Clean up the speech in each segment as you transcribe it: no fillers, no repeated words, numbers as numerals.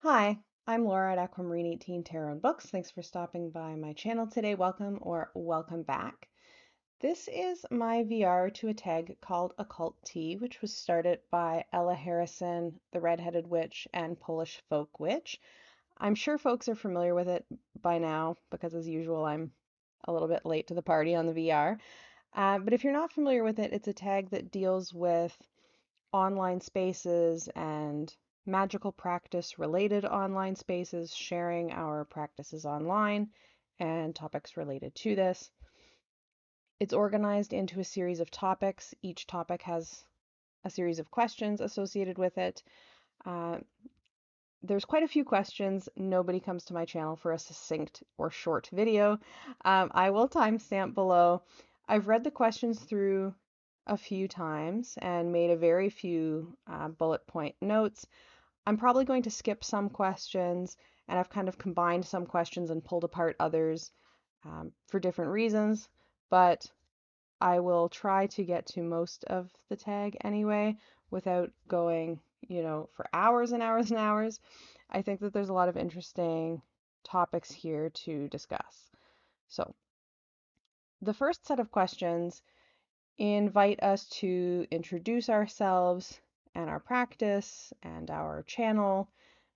Hi, I'm Laura at Aquamarine 18 Tarot and Books. Thanks for stopping by my channel today. Welcome or welcome back. This is my VR to a tag called Occult Tea, which was started by Ella Harrison, the Redheaded Witch, and Polish Folk Witch. I'm sure folks are familiar with it by now because, as usual, I'm a little bit late to the party on the VR. But if you're not familiar with it, it's a tag that deals with online spaces and magical practice related online spaces, sharing our practices online and topics related to this. It's organized into a series of topics. Each topic has a series of questions associated with it. Uh, there's quite a few questions. Nobody comes to my channel for a succinct or short video. I will timestamp below. I've read the questions through a few times and made a very few bullet point notes. I'm probably going to skip some questions, and I've kind of combined some questions and pulled apart others for different reasons, but I will try to get to most of the tag anyway without going, for hours and hours and hours. I think that there's a lot of interesting topics here to discuss. So, the first set of questions invite us to introduce ourselves and our practice and our channel,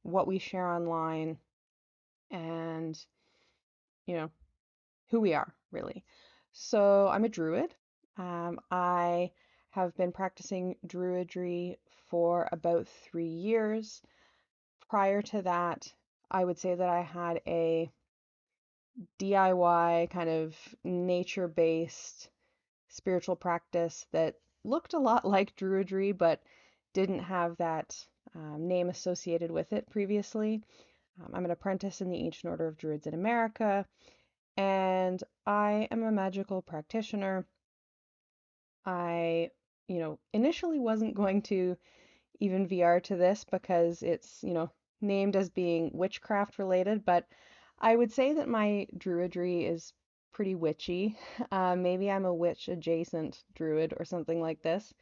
what we share online, and, you know, who we are, really. So I'm a druid. I have been practicing druidry for about 3 years. Prior to that, I would say that I had a DIY kind of nature-based spiritual practice that looked a lot like druidry, but didn't have that name associated with it previously. I'm an apprentice in the Ancient Order of Druids in America, and I am a magical practitioner. I, initially wasn't going to even VR to this because it's, named as being witchcraft related, but I would say that my druidry is pretty witchy. Maybe I'm a witch adjacent druid or something like this.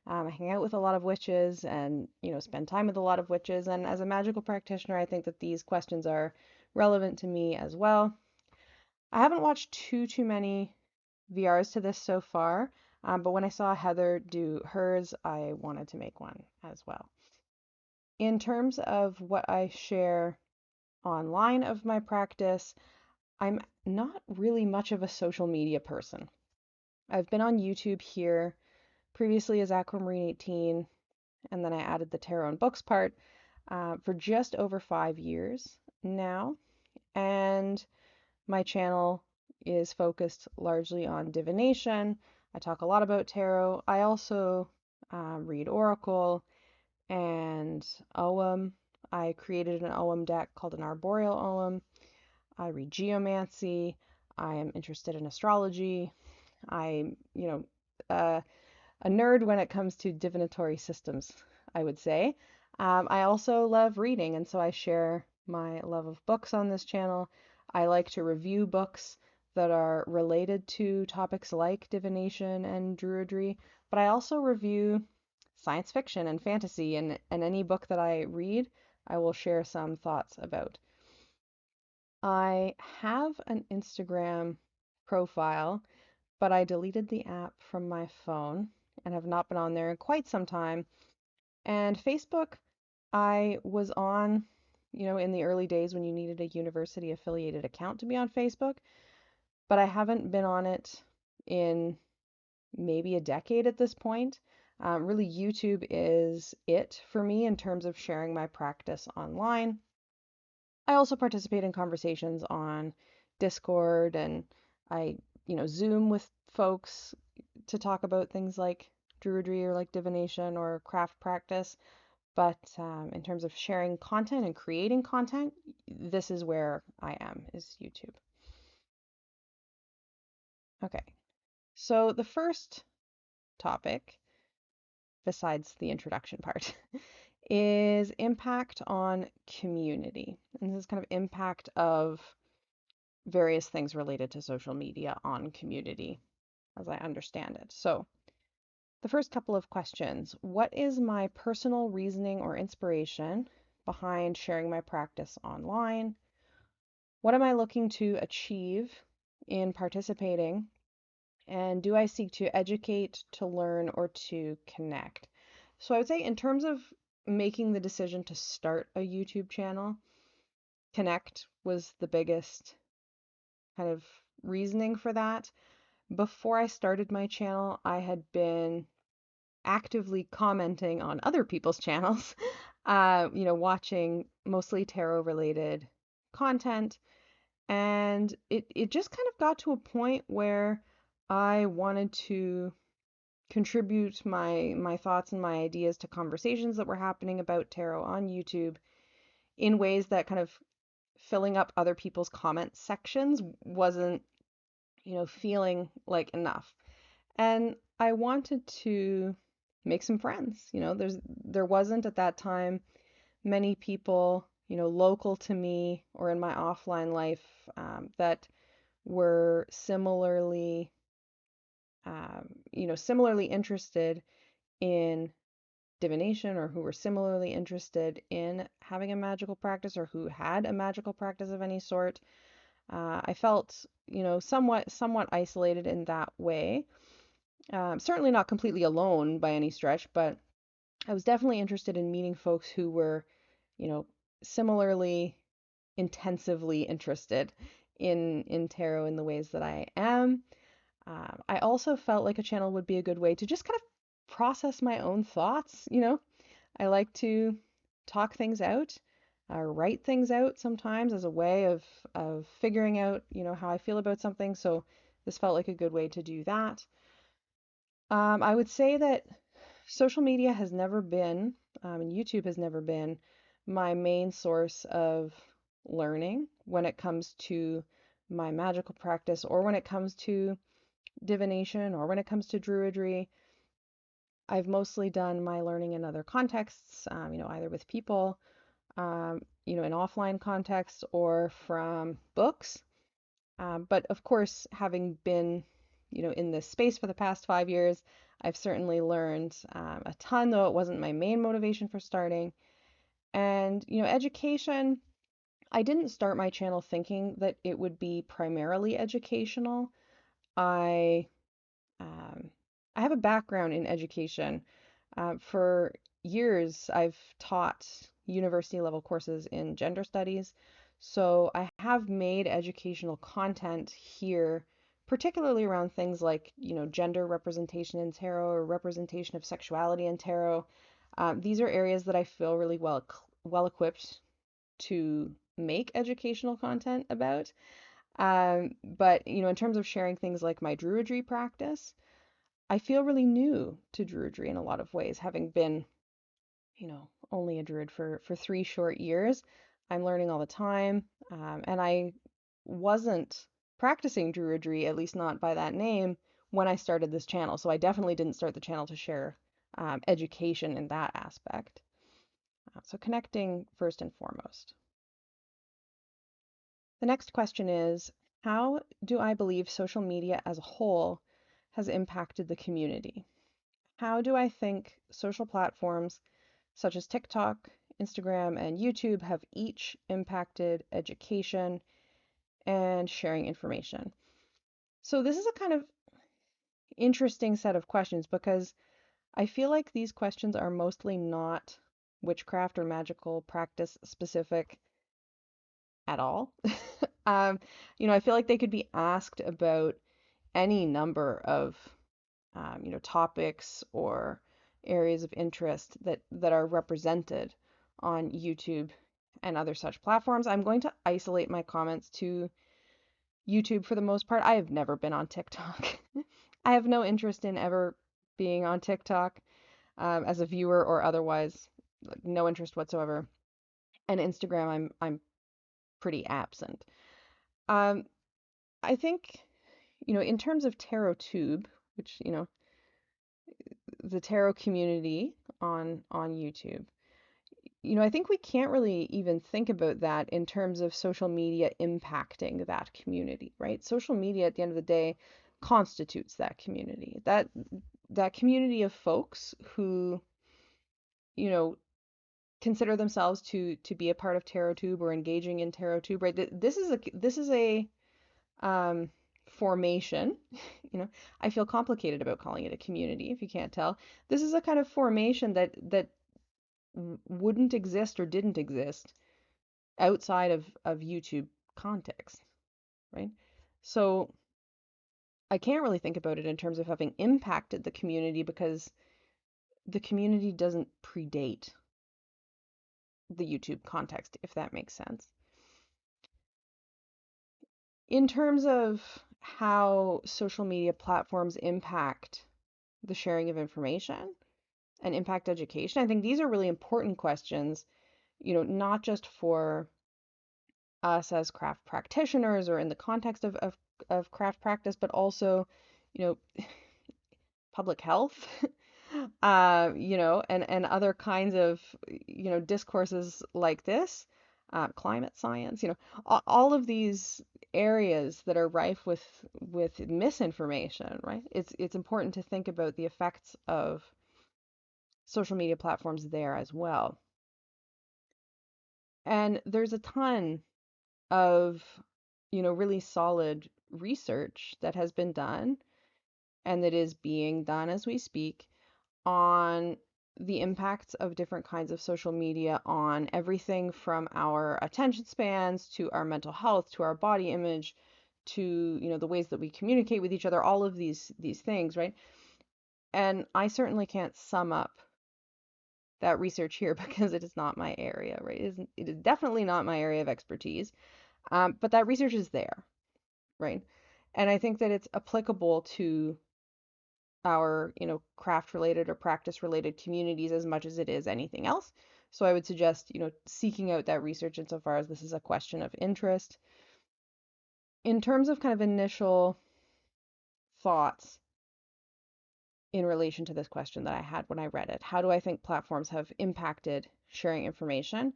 I hang out with a lot of witches and, spend time with a lot of witches. And as a magical practitioner, I think that these questions are relevant to me as well. I haven't watched too many VRs to this so far, but when I saw Heather do hers, I wanted to make one as well. In terms of what I share online of my practice, I'm not really much of a social media person. I've been on YouTube here previously as Aquamarine 18, and then I added the tarot and books part for just over 5 years now. And my channel is focused largely on divination. I talk a lot about tarot. I also read Oracle and Ogham. I created an Ogham deck called an Arboreal Ogham. I read geomancy. I am interested in astrology. I'm, uh, a nerd when it comes to divinatory systems, I would say. I also love reading, and so I share my love of books on this channel. I like to review books that are related to topics like divination and druidry, but I also review science fiction and fantasy, and any book that I read, I will share some thoughts about. I have an Instagram profile, but I deleted the app from my phone and have not been on there in quite some time. And Facebook, I was on, in the early days when you needed a university affiliated account to be on Facebook, but I haven't been on it in maybe a decade at this point. Really, YouTube is it for me in terms of sharing my practice online. I also participate in conversations on Discord and I, Zoom with folks to talk about things like druidry or like divination or craft practice. But in terms of sharing content and creating content, this is where I am, is YouTube. Okay, so the first topic, besides the introduction part, is impact on community. And this is kind of impact of various things related to social media on community, as I understand it. So, the first couple of questions. What is my personal reasoning or inspiration behind sharing my practice online? What am I looking to achieve in participating? And do I seek to educate, to learn, or to connect? So I would say, in terms of making the decision to start a YouTube channel, connect was the biggest kind of reasoning for that. Before I started my channel, I had been actively commenting on other people's channels, watching mostly tarot related content. And it just kind of got to a point where I wanted to contribute my thoughts and my ideas to conversations that were happening about tarot on YouTube in ways that kind of filling up other people's comment sections wasn't, feeling like enough. And I wanted to make some friends. There wasn't at that time many people, local to me or in my offline life, that were similarly interested in divination, or who were similarly interested in having a magical practice, or who had a magical practice of any sort. I felt, somewhat isolated in that way. Certainly not completely alone by any stretch, but I was definitely interested in meeting folks who were, you know, similarly intensively interested in tarot in the ways that I am. I also felt like a channel would be a good way to just kind of process my own thoughts. I like to talk things out, write things out sometimes as a way of figuring out, how I feel about something. So this felt like a good way to do that. I would say that social media has never been, and YouTube has never been, my main source of learning when it comes to my magical practice, or when it comes to divination, or when it comes to druidry. I've mostly done my learning in other contexts, either with people, in offline contexts, or from books. But of course, having been, in this space for the past 5 years, I've certainly learned a ton, though it wasn't my main motivation for starting. And, education, I didn't start my channel thinking that it would be primarily educational. I um, I have a background in education. For years, I've taught university level courses in gender studies. So I have made educational content here, particularly around things like, gender representation in tarot, or representation of sexuality in tarot. These are areas that I feel really well equipped to make educational content about. But, in terms of sharing things like my druidry practice, I feel really new to druidry in a lot of ways, having been, only a druid for 3 short years. I'm learning all the time, and I wasn't practicing druidry, at least not by that name, when I started this channel. So I definitely didn't start the channel to share education in that aspect. So connecting first and foremost. The next question is, how do I believe social media as a whole has impacted the community? How do I think social platforms such as TikTok, Instagram, and YouTube have each impacted education and sharing information? So this is a kind of interesting set of questions, because I feel like these questions are mostly not witchcraft or magical practice specific at all. Um, I feel like they could be asked about any number of topics or areas of interest that are represented on YouTube and other such platforms. I'm going to isolate my comments to YouTube for the most part. I have never been on TikTok. I have no interest in ever being on TikTok, as a viewer or otherwise, like, no interest whatsoever. And Instagram, I'm pretty absent. Um, I think, in terms of TarotTube, which, the tarot community on YouTube. I think we can't really even think about that in terms of social media impacting that community, right? Social media at the end of the day constitutes that community. That community of folks who, you know, consider themselves to be a part of TerraTube or engaging in TerraTube, right? This is a um, formation. You know, I feel complicated about calling it a community, if you can't tell. This is a kind of formation that wouldn't exist or didn't exist outside of YouTube context, right? So I can't really think about it in terms of having impacted the community because the community doesn't predate the YouTube context, if that makes sense. In terms of how social media platforms impact the sharing of information and impact education, I think these are really important questions, not just for us as craft practitioners or in the context of craft practice, but also, you know, public health, and other kinds of, discourses like this, climate science, all of these areas that are rife with misinformation, right? It's important to think about the effects of social media platforms there as well. And there's a ton of, really solid research that has been done and that is being done as we speak on the impacts of different kinds of social media on everything from our attention spans to our mental health to our body image to, the ways that we communicate with each other, all of these things, right? And I certainly can't sum up that research here because it is not my area, right? It is definitely not my area of expertise. But that research is there, right? And I think that it's applicable to our, craft related or practice related communities as much as it is anything else. So I would suggest, seeking out that research insofar as this is a question of interest. In terms of kind of initial thoughts in relation to this question that I had when I read it, how do I think platforms have impacted sharing information?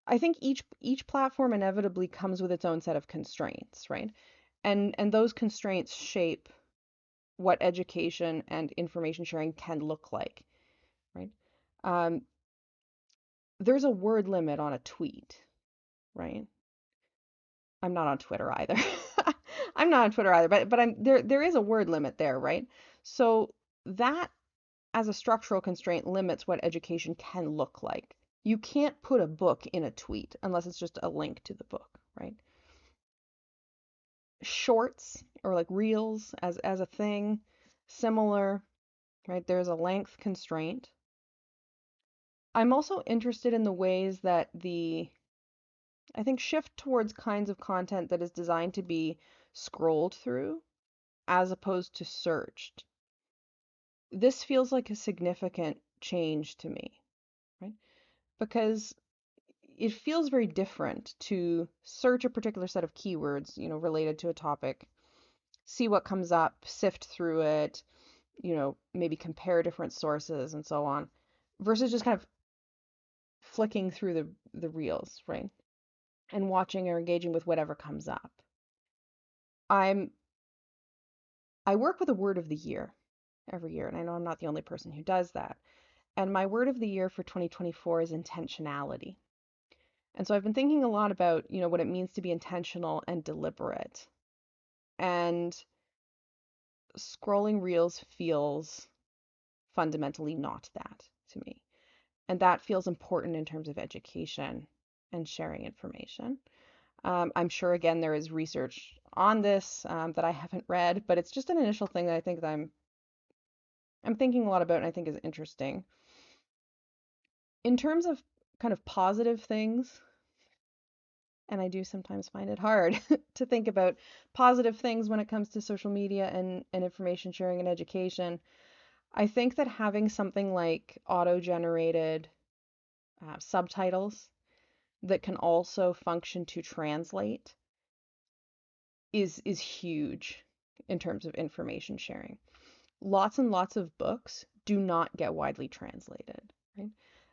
I think each platform inevitably comes with its own set of constraints, right? And those constraints shape what education and information sharing can look like, right? Um, there's a word limit on a tweet, right? I'm not on Twitter either. I'm not on Twitter either, but I'm there is a word limit there, right? So that as a structural constraint limits what education can look like. You can't put a book in a tweet unless it's just a link to the book, right? Shorts or like reels as a thing, similar, right? There's a length constraint. I'm also interested in the ways that I think, shift towards kinds of content that is designed to be scrolled through as opposed to searched. This feels like a significant change to me, right? Because it feels very different to search a particular set of keywords, related to a topic, see what comes up, sift through it, maybe compare different sources and so on, versus just kind of flicking through the reels, right? And watching or engaging with whatever comes up. I'm I work with a word of the year every year, and I know I'm not the only person who does that. And my word of the year for 2024 is intentionality. And so I've been thinking a lot about, what it means to be intentional and deliberate. And scrolling reels feels fundamentally not that to me. And that feels important in terms of education and sharing information. I'm sure, again, there is research on this that I haven't read, but it's just an initial thing that I think that I'm thinking a lot about and I think is interesting. In terms of kind of positive things, and I do sometimes find it hard to think about positive things when it comes to social media and information sharing and education. I think that having something like auto-generated subtitles that can also function to translate is huge in terms of information sharing. Lots and lots of books do not get widely translated, right?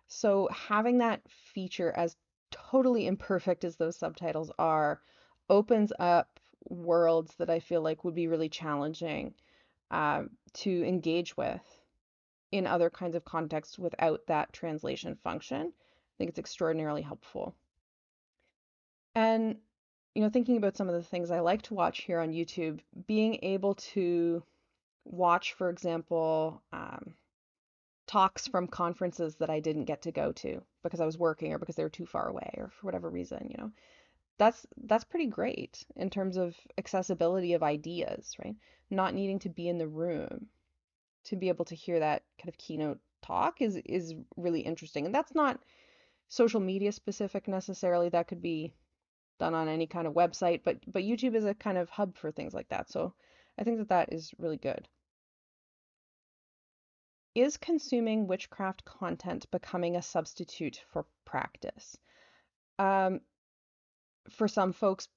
So having that feature, as totally imperfect as those subtitles are, opens up worlds that I feel like would be really challenging to engage with in other kinds of contexts without that translation function. I think it's extraordinarily helpful. And, thinking about some of the things I like to watch here on YouTube, being able to watch, for example, talks from conferences that I didn't get to go to because I was working or because they were too far away or for whatever reason, that's pretty great in terms of accessibility of ideas, right? Not needing to be in the room to be able to hear that kind of keynote talk is really interesting. And that's not social media specific necessarily. That could be done on any kind of website, but YouTube is a kind of hub for things like that. So I think that that is really good. Is consuming witchcraft content becoming a substitute for practice? Um, for some folks,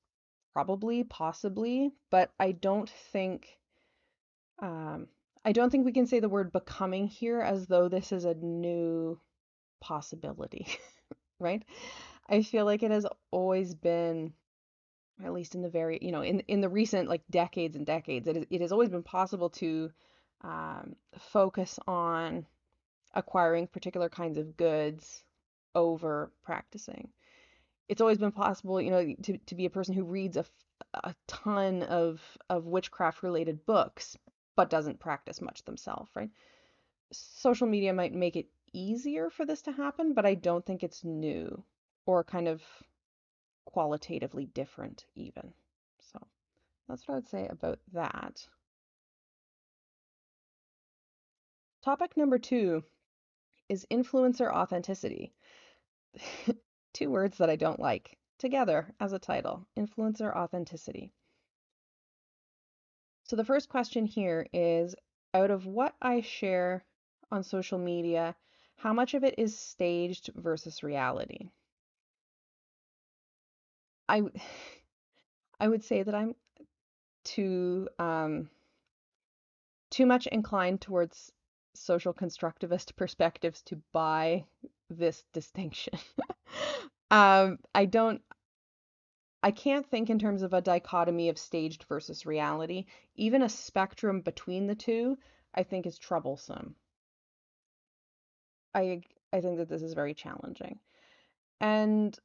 probably, possibly, but um, I don't think we can say the word becoming here as though this is a new possibility, right? I feel like it has always been, at least in the very, in the recent like decades and decades, it has always been possible to focus on acquiring particular kinds of goods over practicing. It's always been possible, to be a person who reads a ton of witchcraft related books, but doesn't practice much themselves, right? Social media might make it easier for this to happen, but I don't think it's new or kind of qualitatively different even. So that's what I would say about that. Topic number 2 is influencer authenticity. Two words that I don't like together as a title, influencer authenticity. So the first question here is, out of what I share on social media, how much of it is staged versus reality? I I would say that I'm too too much inclined towards social constructivist perspectives to buy this distinction. I can't think in terms of a dichotomy of staged versus reality. Even a spectrum between the two, I think is troublesome. I I think that this is very challenging. And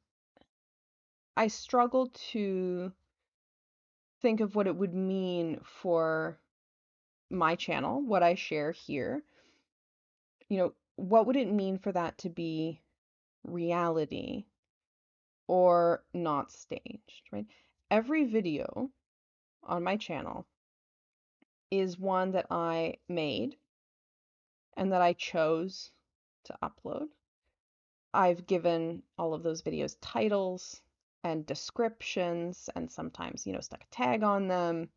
I struggle to think of what it would mean for my channel, what I share here. What would it mean for that to be reality or not staged, right? Every video on my channel is one that I made and that I chose to upload. I've given all of those videos titles and descriptions and sometimes, stuck a tag on them.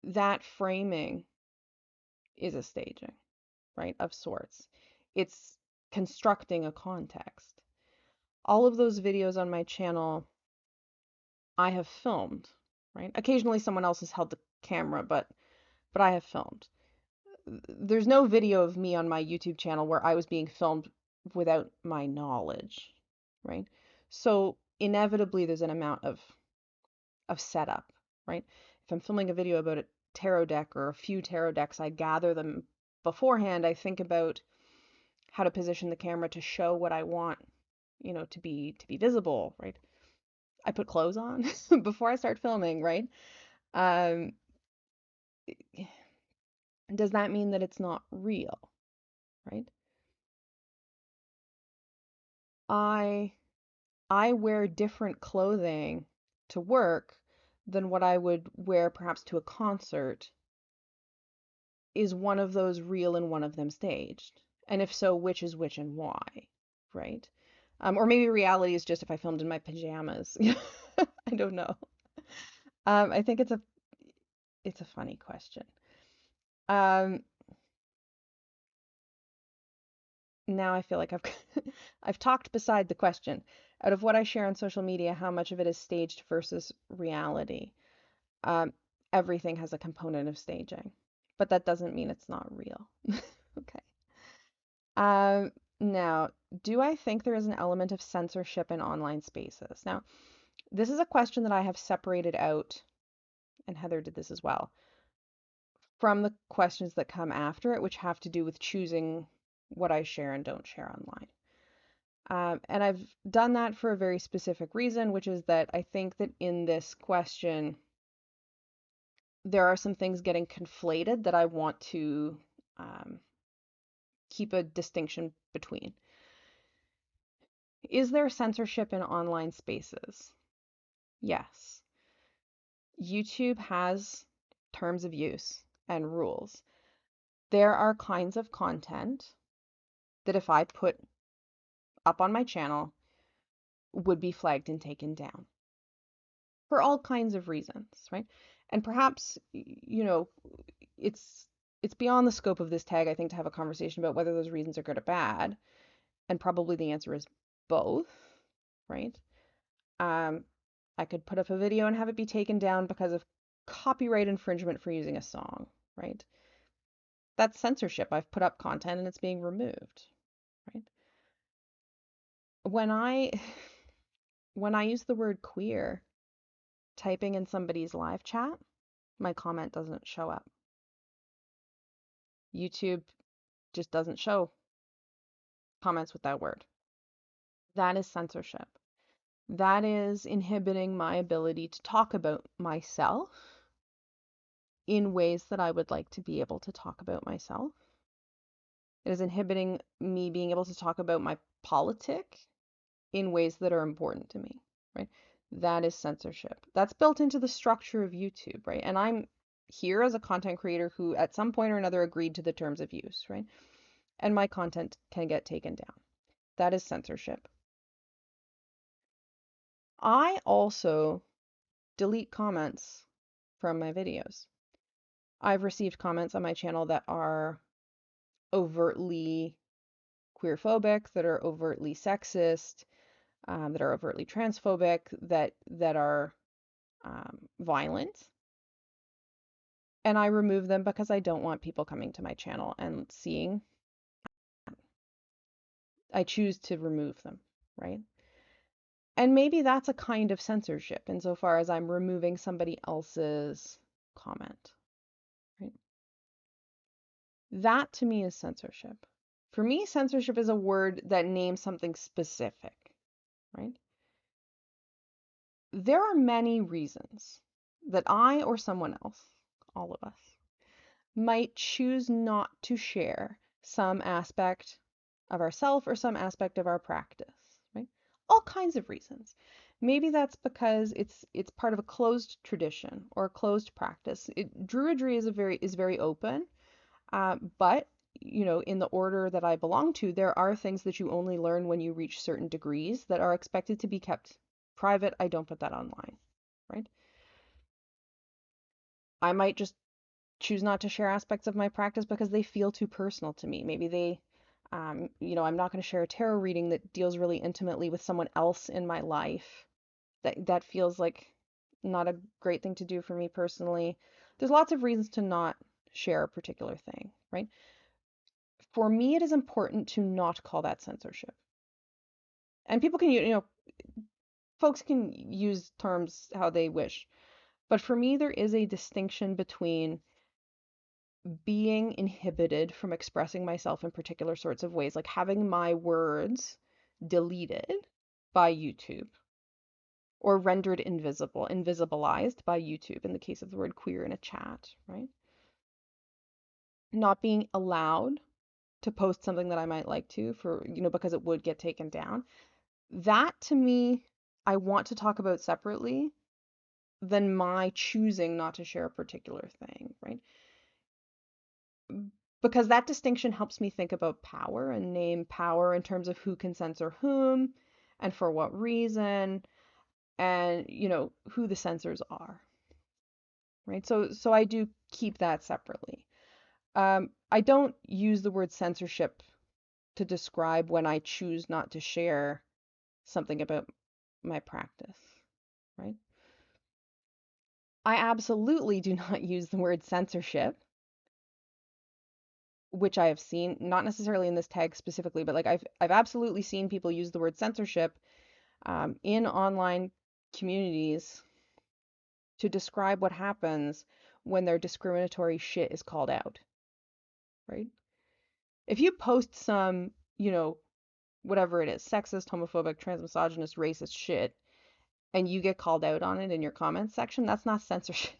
That framing is a staging, right, of sorts. It's constructing a context. All of those videos on my channel I have filmed, right? Occasionally someone else has held the camera, but I have filmed. There's no video of me on my YouTube channel where I was being filmed without my knowledge, right? So inevitably there's an amount of setup, right? If I'm filming a video about a tarot deck or a few tarot decks, I gather them beforehand. I think about how to position the camera to show what I want, to be visible, right? I put clothes on before I start filming, right? Um, does that mean that it's not real, right? I I wear different clothing to work than what I would wear perhaps to a concert. Is one of those real and one of them staged? And if so, which is which and why, right? Or maybe reality is just if I filmed in my pajamas. I don't know. I think it's a funny question. Um, Now I feel like I've I've talked beside the question. Out of what I share on social media, how much of it is staged versus reality? Um, Everything has a component of staging, but that doesn't mean it's not real. Okay. Now, do I think there is an element of censorship in online spaces? Now, this is a question that I have separated out, and Heather did this as well, from the questions that come after it, which have to do with choosing what I share and don't share online. And I've done that for a very specific reason, which is that I think that in this question, there are some things getting conflated that I want to um, keep a distinction between. Is there censorship in online spaces? Yes. YouTube has terms of use and rules. There are kinds of content that if I put up on my channel would be flagged and taken down for all kinds of reasons, right? And perhaps, it's it's beyond the scope of this tag, I think, to have a conversation about whether those reasons are good or bad. And probably the answer is both, right? Um, I could put up a video and have it be taken down because of copyright infringement for using a song, right? That's censorship. I've put up content and it's being removed, right? When I when I use the word queer typing in somebody's live chat, my comment doesn't show up. YouTube just doesn't show comments with that word. That is censorship. That is inhibiting my ability to talk about myself in ways that I would like to be able to talk about myself. It is inhibiting me being able to talk about my politic in ways that are important to me, right? That is censorship. That's built into the structure of YouTube, right? And I'm here as a content creator who at some point or another agreed to the terms of use, right? And my content can get taken down. That is censorship. I also delete comments from my videos. I've received comments on my channel that are overtly queerphobic, that are overtly sexist, that are overtly transphobic, that are violent. And I remove them because I don't want people coming to my channel and seeing. I choose to remove them, right? And maybe that's a kind of censorship insofar as I'm removing somebody else's comment, right? That to me is censorship. For me, censorship is a word that names something specific, right? There are many reasons that I or someone else, all of us, might choose not to share some aspect of ourself or some aspect of our practice, right? All kinds of reasons. Maybe that's because it's part of a closed tradition or a closed practice. Druidry is very open, but in the order that I belong to, there are things that you only learn when you reach certain degrees that are expected to be kept private. I don't put that online, right? I might just choose not to share aspects of my practice because they feel too personal to me. Maybe I'm not going to share a tarot reading that deals really intimately with someone else in my life. That feels like not a great thing to do for me personally. There's lots of reasons to not share a particular thing, right? For me, it is important to not call that censorship. And people can, folks can use terms how they wish. But for me, there is a distinction between being inhibited from expressing myself in particular sorts of ways, like having my words deleted by YouTube or rendered invisible, invisibilized by YouTube in the case of the word queer in a chat, right? Not being allowed to post something that I might like to because it would get taken down. That to me, I want to talk about separately than my choosing not to share a particular thing, right? Because that distinction helps me think about power and name power in terms of who can censor whom and for what reason and who the censors are, right? So I do keep that separately. I don't use the word censorship to describe when I choose not to share something about my practice, right? I absolutely do not use the word censorship, which I have seen, not necessarily in this tag specifically, but like I've absolutely seen people use the word censorship in online communities to describe what happens when their discriminatory shit is called out, right? If you post some, whatever it is, sexist, homophobic, transmisogynist, racist shit, and you get called out on it in your comments section, that's not censorship.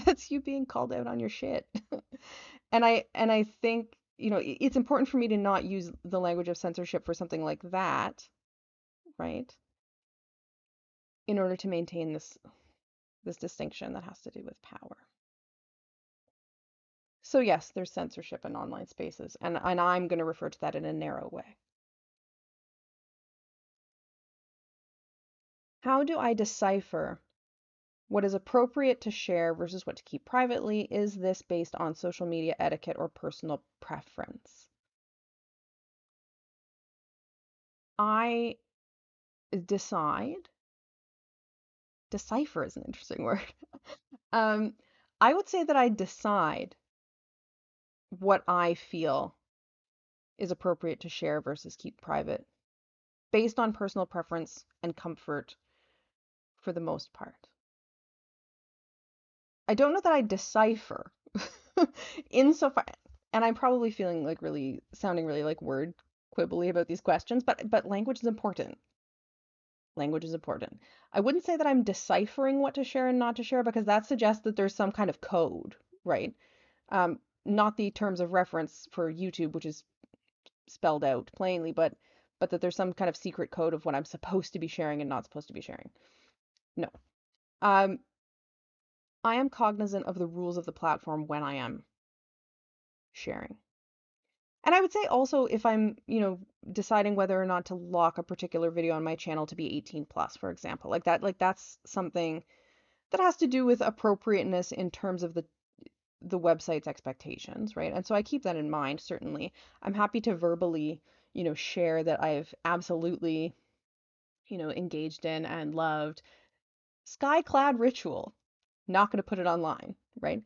That's you being called out on your shit. And I think, it's important for me to not use the language of censorship for something like that, right? In order to maintain this distinction that has to do with power. So yes, there's censorship in online spaces, and I'm going to refer to that in a narrow way. How do I decipher what is appropriate to share versus what to keep privately? Is this based on social media etiquette or personal preference? I decide. Decipher is an interesting word. Um, I would say that I decide what I feel is appropriate to share versus keep private based on personal preference and comfort for the most part. I don't know that I decipher insofar, and I'm probably feeling like really sounding really like word quibbly about these questions, but language is important. Language is important. I wouldn't say that I'm deciphering what to share and not to share because that suggests that there's some kind of code, right? Not the terms of reference for YouTube, which is spelled out plainly, but that there's some kind of secret code of what I'm supposed to be sharing and not supposed to be sharing. No. Um, I am cognizant of the rules of the platform when I am sharing. And I would say also if I'm, deciding whether or not to lock a particular video on my channel to be 18 plus, for example, like that's something that has to do with appropriateness in terms of the website's expectations, right? And so I keep that in mind, certainly. I'm happy to verbally, share that I've absolutely, engaged in and loved Skyclad Ritual. Not going to put it online, right?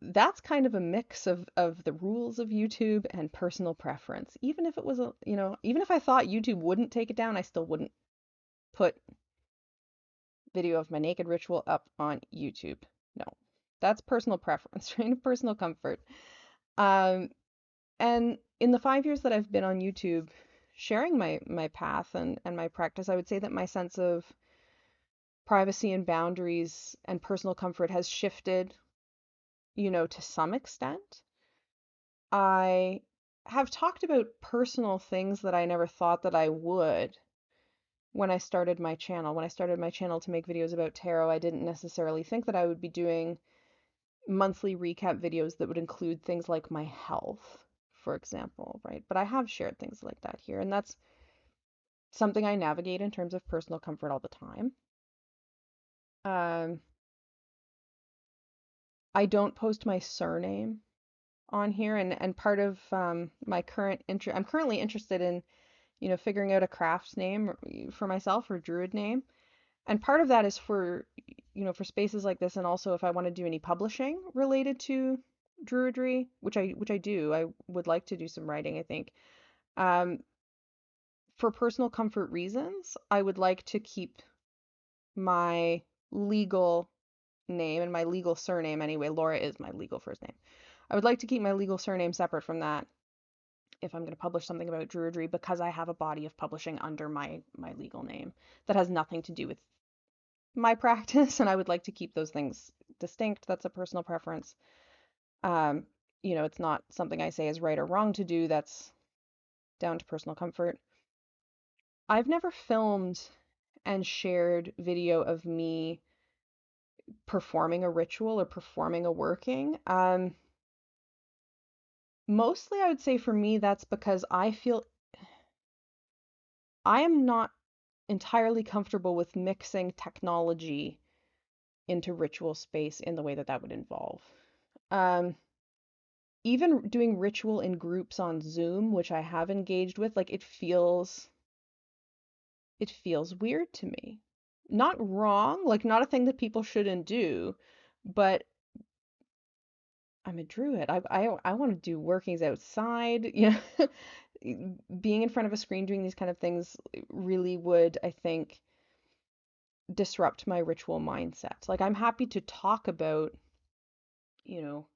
That's kind of a mix of the rules of YouTube and personal preference. Even if it was even if I thought YouTube wouldn't take it down, I still wouldn't put video of my naked ritual up on YouTube. No, that's personal preference, right? Personal comfort. Um, and in the 5 years that I've been on YouTube, sharing my path and my practice, I would say that my sense of privacy and boundaries and personal comfort has shifted, to some extent. I have talked about personal things that I never thought that I would when I started my channel. When I started my channel to make videos about tarot, I didn't necessarily think that I would be doing monthly recap videos that would include things like my health, for example, right? But I have shared things like that here, and that's something I navigate in terms of personal comfort all the time. Um, I don't post my surname on here, and part of my current interest, I'm currently interested in, figuring out a craft name for myself or druid name. And part of that is for, for spaces like this, and also if I want to do any publishing related to druidry, which I do, I would like to do some writing, I think. Um, for personal comfort reasons, I would like to keep my legal name and my legal surname anyway. Laura is my legal first name. I would like to keep my legal surname separate from that if I'm going to publish something about druidry because I have a body of publishing under my legal name that has nothing to do with my practice, and I would like to keep those things distinct. That's a personal preference. Um, it's not something I say is right or wrong to do. That's down to personal comfort. I've never filmed and shared video of me performing a ritual or performing a working. Mostly I would say for me that's because I feel I am not entirely comfortable with mixing technology into ritual space in the way that that would involve. Um, Even doing ritual in groups on Zoom, which I have engaged with, like it feels weird to me. Not wrong, like not a thing that people shouldn't do, but I'm a druid. I want to do workings outside, Being in front of a screen doing these kind of things really would, I think, disrupt my ritual mindset. Like I'm happy to talk about, you know,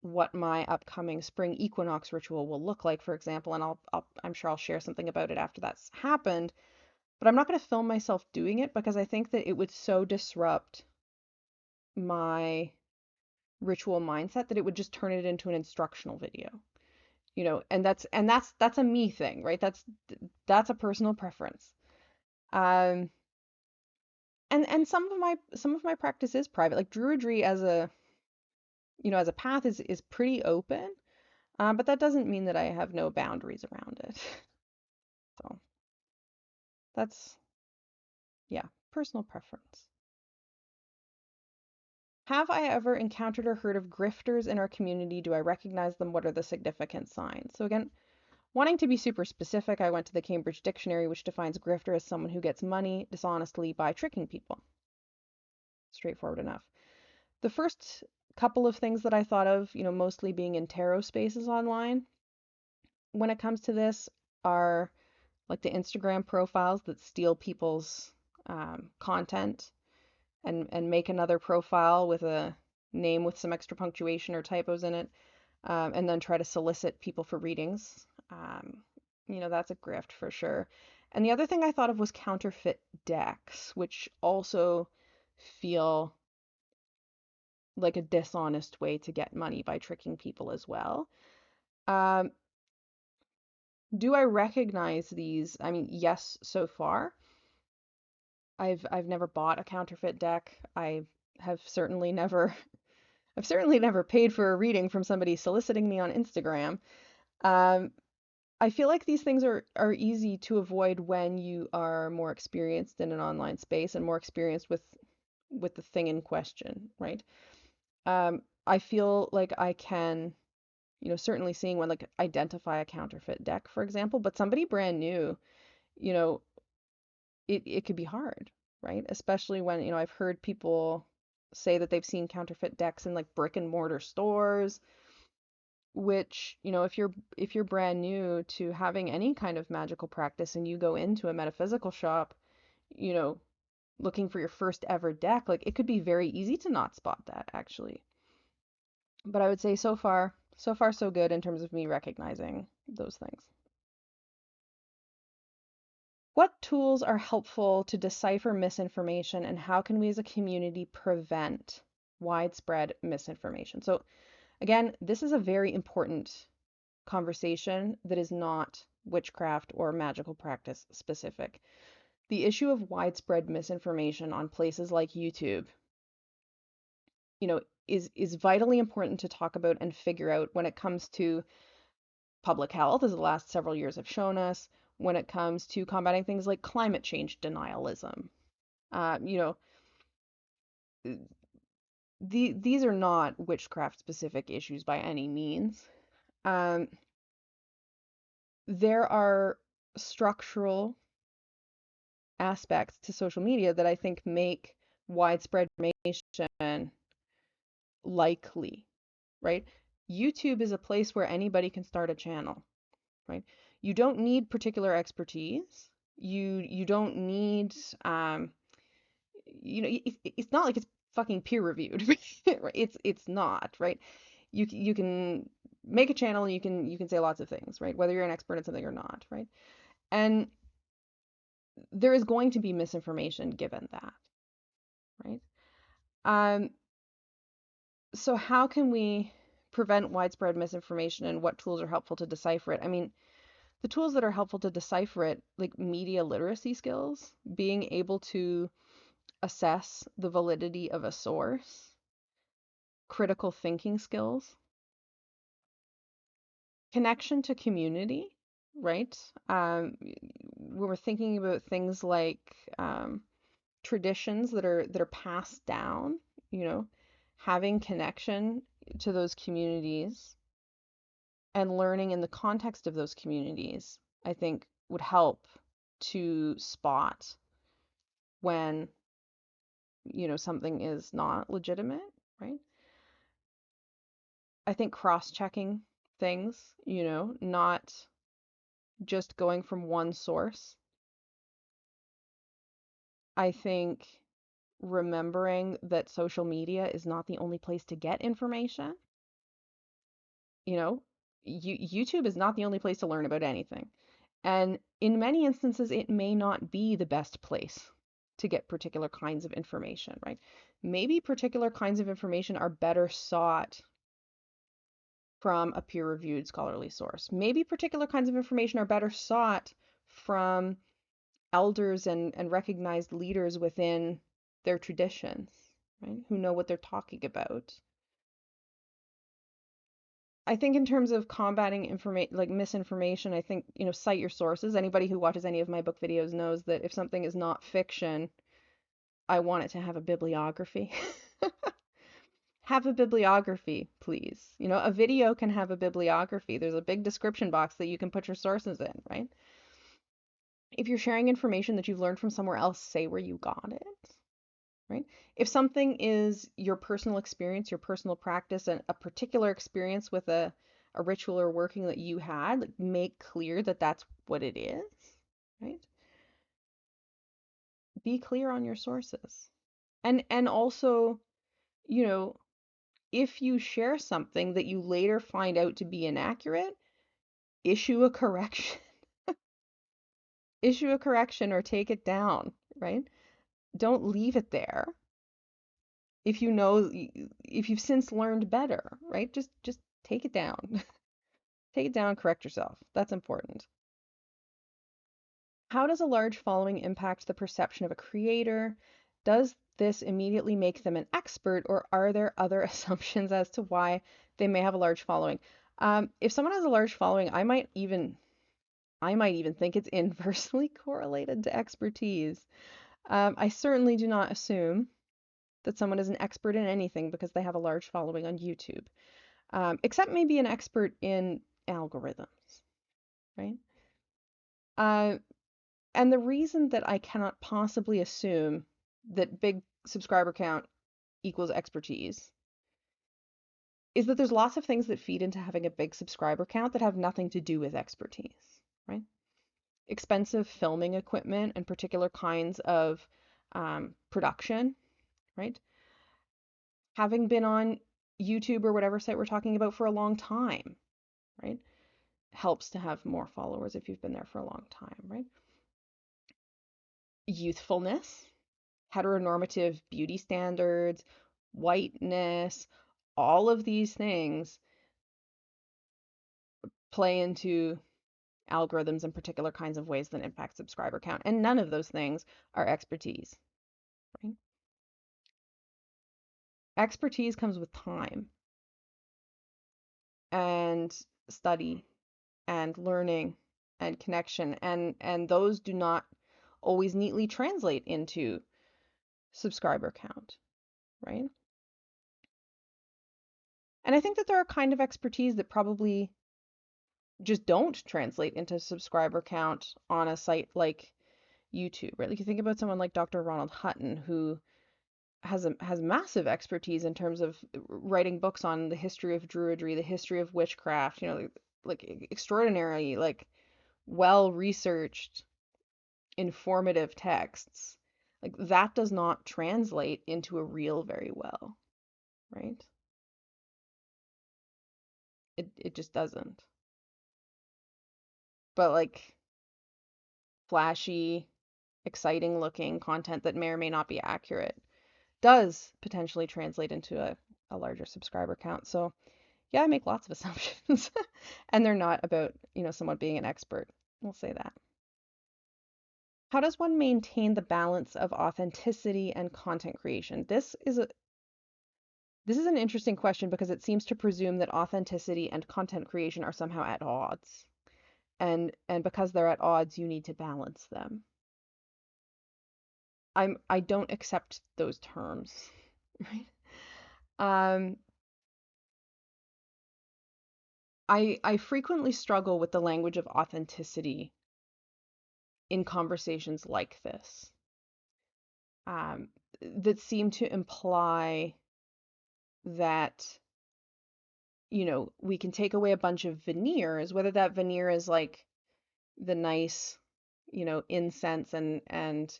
what my upcoming spring equinox ritual will look like, for example, and I'm sure I'll share something about it after that's happened, but I'm not going to film myself doing it because I think that it would so disrupt my ritual mindset that it would just turn it into an instructional video. And that's a me thing, right? That's a personal preference. Um and some of my practice is private. Like Druidry as a path is pretty open. But that doesn't mean that I have no boundaries around it. So that's, yeah, personal preference. Have I ever encountered or heard of grifters in our community? Do I recognize them? What are the significant signs? So again, wanting to be super specific, I went to the Cambridge Dictionary, which defines grifter as someone who gets money dishonestly by tricking people. Straightforward enough. The first couple of things that I thought of, mostly being in tarot spaces online when it comes to this are like the Instagram profiles that steal people's content and make another profile with a name with some extra punctuation or typos in it, and then try to solicit people for readings. That's a grift for sure. And the other thing I thought of was counterfeit decks, which also feel like a dishonest way to get money by tricking people as well. Um, do I recognize these? I mean, yes, so far. I've never bought a counterfeit deck. Have certainly never I've certainly never paid for a reading from somebody soliciting me on Instagram. Um, I feel like these things are easy to avoid when you are more experienced in an online space and more experienced with the thing in question, right? I feel like I can, certainly seeing one, like identify a counterfeit deck, for example, but somebody brand new, you know, it could be hard, right? Especially when, I've heard people say that they've seen counterfeit decks in like brick and mortar stores, which, if you're brand new to having any kind of magical practice and you go into a metaphysical shop, you know, looking for your first ever deck, like it could be very easy to not spot that actually. But I would say so far so good in terms of me recognizing those things. What tools are helpful to decipher misinformation, and how can we as a community prevent widespread misinformation? So, again, this is a very important conversation that is not witchcraft or magical practice specific. The issue of widespread misinformation on places like YouTube, is vitally important to talk about and figure out when it comes to public health, as the last several years have shown us, when it comes to combating things like climate change denialism. Uh, you know, these are not witchcraft specific issues by any means. Um, there are structural aspects to social media that I think make widespread information likely, right? YouTube is a place where anybody can start a channel, right? You don't need particular expertise. You don't need it's not like it's fucking peer reviewed. It's not, right? You can make a channel and you can say lots of things, right? Whether you're an expert in something or not, right? And there is going to be misinformation given that, right? Um, so how can we prevent widespread misinformation, and what tools are helpful to decipher it? I mean, the tools that are helpful to decipher it, like media literacy skills, being able to assess the validity of a source, critical thinking skills, connection to community, right? When we're thinking about things like traditions that are passed down, you know, having connection to those communities and learning in the context of those communities, I think would help to spot when, something is not legitimate, right? I think cross-checking things, not just going from one source. I think remembering that social media is not the only place to get information. You know, YouTube is not the only place to learn about anything. And in many instances, it may not be the best place to get particular kinds of information, right? Maybe particular kinds of information are better sought from a peer-reviewed scholarly source. Maybe particular kinds of information are better sought from elders and recognized leaders within their traditions, right? Who know what they're talking about. I think in terms of combating information like misinformation, I think, cite your sources. Anybody who watches any of my book videos knows that if something is not fiction, I want it to have a bibliography. Have a bibliography, please. A video can have a bibliography. There's a big description box that you can put your sources in, right? If you're sharing information that you've learned from somewhere else, say where you got it, right? If something is your personal experience, your personal practice, and a particular experience with a ritual or working that you had, like, make clear that that's what it is, right? Be clear on your sources. And also, you know, if you share something that you later find out to be inaccurate, issue a correction. Issue a correction or take it down, right? Don't leave it there. If you know, if you've since learned better, right? Just take it down. Take it down, correct yourself. That's important. How does a large following impact the perception of a creator? Does this immediately make them an expert, or are there other assumptions as to why they may have a large following? If someone has a large following, I might even think it's inversely correlated to expertise. I certainly do not assume that someone is an expert in anything because they have a large following on YouTube, except maybe an expert in algorithms, right? Uh, and the reason that I cannot possibly assume that big subscriber count equals expertise is that there's lots of things that feed into having a big subscriber count that have nothing to do with expertise, right? Expensive filming equipment and particular kinds of production, right? Having been on YouTube or whatever site we're talking about for a long time, right? Helps to have more followers if you've been there for a long time, right? Youthfulness, heteronormative beauty standards, whiteness, all of these things play into algorithms and particular kinds of ways that impact subscriber count. And none of those things are expertise, right? Expertise comes with time and study and learning and connection, and those do not always neatly translate into subscriber count, right? And I think that there are kind of expertise that probably just don't translate into subscriber count on a site like YouTube, right? Like you think about someone like Dr. Ronald Hutton, who has massive expertise in terms of writing books on the history of Druidry, the history of witchcraft, like extraordinarily like well researched, informative texts. Like that does not translate into a reel very well, right? It just doesn't. But like flashy, exciting looking content that may or may not be accurate does potentially translate into a larger subscriber count. So yeah, I make lots of assumptions and they're not about, someone being an expert. We'll say that. How does one maintain the balance of authenticity and content creation? This is an interesting question because it seems to presume that authenticity and content creation are somehow at odds. And because they're at odds, you need to balance them. I don't accept those terms, right? Um, I frequently struggle with the language of authenticity in conversations like this, um, that seem to imply that, we can take away a bunch of veneers, whether that veneer is like the nice, incense and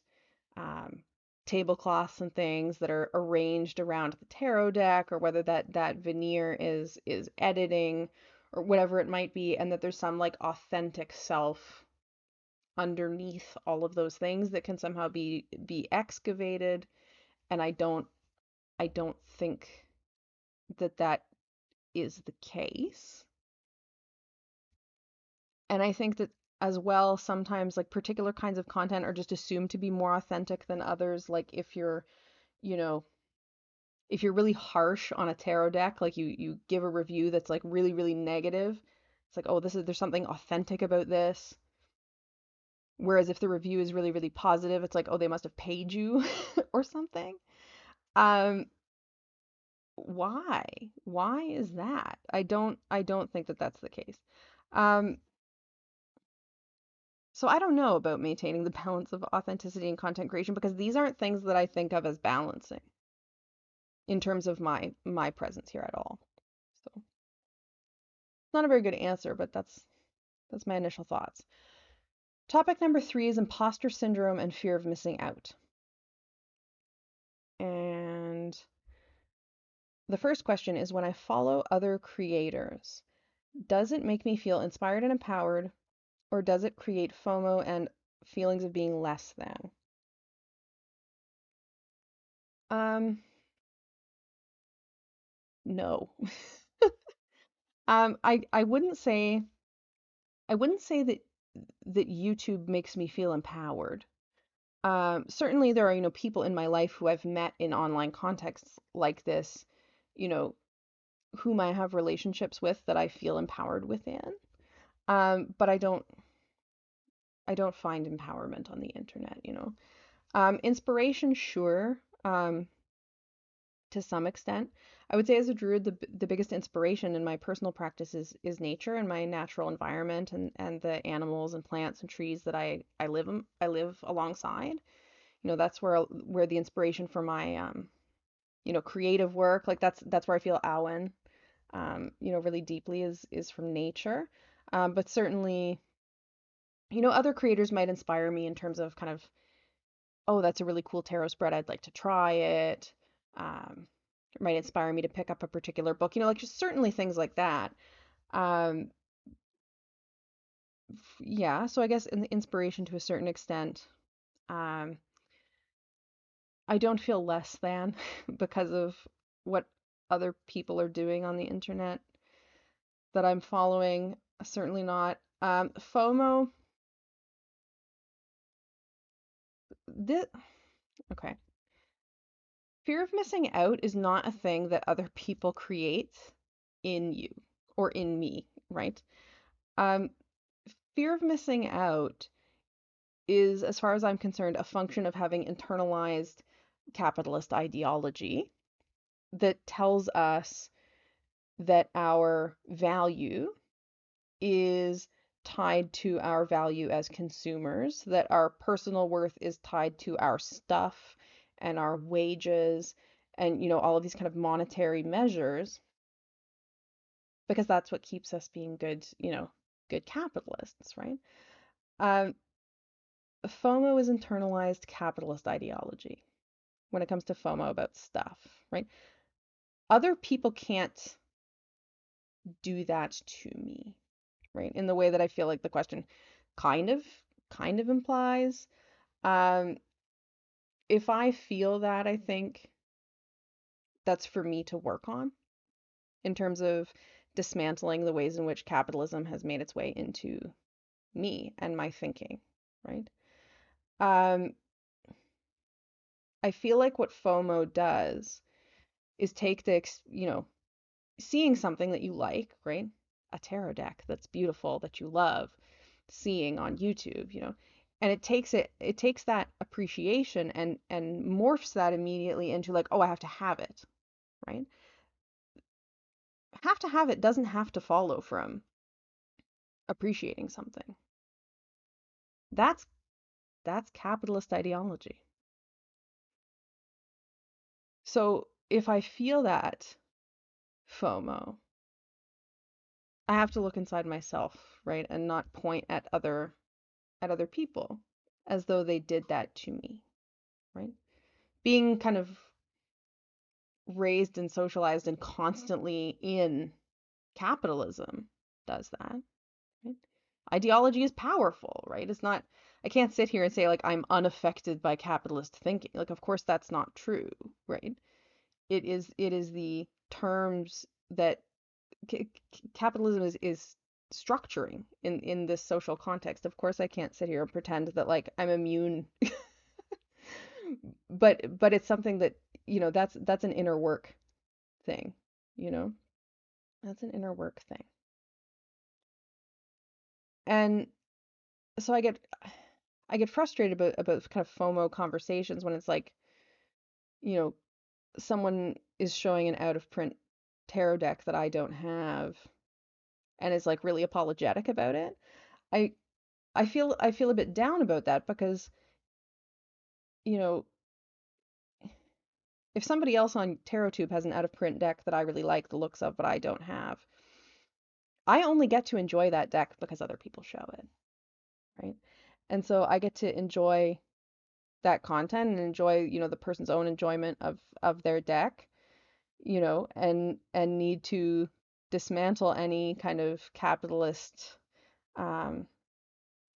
um, tablecloths and things that are arranged around the tarot deck, or whether that veneer is editing or whatever it might be, and that there's some like authentic self underneath all of those things that can somehow be excavated. And I don't think that is the case. And I think that as well, sometimes like particular kinds of content are just assumed to be more authentic than others. Like you know, if you're really harsh on a tarot deck, like you give a review that's like really, really negative, it's like, oh, there's something authentic about this. Whereas if the review is really, really positive, it's like, oh, they must have paid you or something. Um, why? Why is that? I don't think that that's the case. Um, so I don't know about maintaining the balance of authenticity and content creation because these aren't things that I think of as balancing in terms of my presence here at all. So it's not a very good answer, but that's my initial thoughts. Topic number 3 is imposter syndrome and fear of missing out. And the first question is, when I follow other creators, does it make me feel inspired and empowered, or does it create FOMO and feelings of being less than? Um, no. I wouldn't say that YouTube makes me feel empowered. Certainly there are, people in my life who I've met in online contexts like this, you know, whom I have relationships with that I feel empowered within. But I don't find empowerment on the internet. Inspiration, sure, to some extent. I would say as a druid, the biggest inspiration in my personal practice is nature and my natural environment and the animals and plants and trees that I live alongside. That's where the inspiration for my creative work, like that's where I feel Awen, really deeply is from nature. But certainly, other creators might inspire me in terms of kind of, oh, that's a really cool tarot spread. I'd like to try it. It might inspire me to pick up a particular book, like just certainly things like that. Um, yeah, so I guess in the inspiration to a certain extent, um, I don't feel less than because of what other people are doing on the internet that I'm following. Certainly not. FOMO, this, okay. Fear of missing out is not a thing that other people create in you or in me, right? Um, Fear of missing out is, as far as I'm concerned, a function of having internalized capitalist ideology that tells us that our value is tied to our value as consumers, that our personal worth is tied to our stuff and our wages and, all of these kind of monetary measures, because that's what keeps us being good capitalists, right? Um, FOMO is internalized capitalist ideology when it comes to FOMO about stuff, right? Other people can't do that to me, right? In the way that I feel like the question kind of implies. Um, if I feel that, I think that's for me to work on in terms of dismantling the ways in which capitalism has made its way into me and my thinking, right? Um, I feel like what FOMO does is take seeing something that you like, right? A tarot deck that's beautiful that you love seeing on YouTube, and it takes that appreciation and morphs that immediately into like, oh, I have to have it, right? Have to have it doesn't have to follow from appreciating something. That's that's capitalist ideology. So if I feel that FOMO, I have to look inside myself, right? And not point at other people as though they did that to me. right? Being kind of raised and socialized and constantly in capitalism does that, right? Ideology is powerful, right? It's not, I can't sit here and say like I'm unaffected by capitalist thinking. Like, of course that's not true, right? It is the terms that capitalism is structuring in this social context. Of course, I can't sit here and pretend that like I'm immune, but it's something that, that's an inner work thing, you know? That's an inner work thing. And so I get frustrated about kind of FOMO conversations when it's like, you know, someone is showing an out of print tarot deck that I don't have and is like really apologetic about it. I I feel a bit down about that because, you know, if somebody else on TarotTube has an out of print deck that I really like the looks of but I don't have, I only get to enjoy that deck because other people show it, right? And so I get to enjoy that content and enjoy, the person's own enjoyment of their deck, and need to dismantle any kind of capitalist um,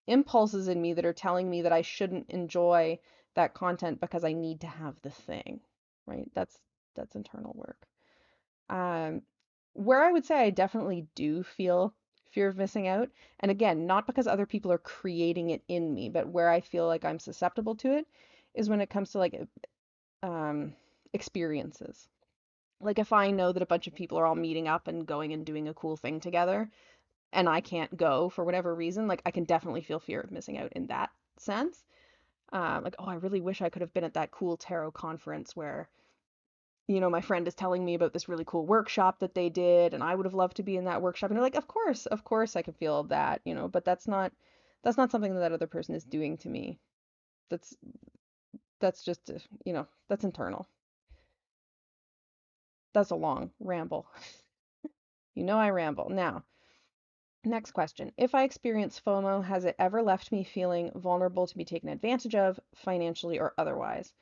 impulses in me that are telling me that I shouldn't enjoy that content because I need to have the thing, right? That's internal work. Um, where I would say I definitely do feel fear of missing out, and again, not because other people are creating it in me, but where I feel like I'm susceptible to it is when it comes to like um, experiences. Like if I know that a bunch of people are all meeting up and going and doing a cool thing together, and I can't go for whatever reason, like I can definitely feel fear of missing out in that sense. Like, oh, I really wish I could have been at that cool tarot conference where, my friend is telling me about this really cool workshop that they did, and I would have loved to be in that workshop. And they're like, of course I can feel that, but that's not something that other person is doing to me. That's that's just, that's internal. That's a long ramble. I ramble. Now, next question. If I experience FOMO, has it ever left me feeling vulnerable to be taken advantage of, financially or otherwise?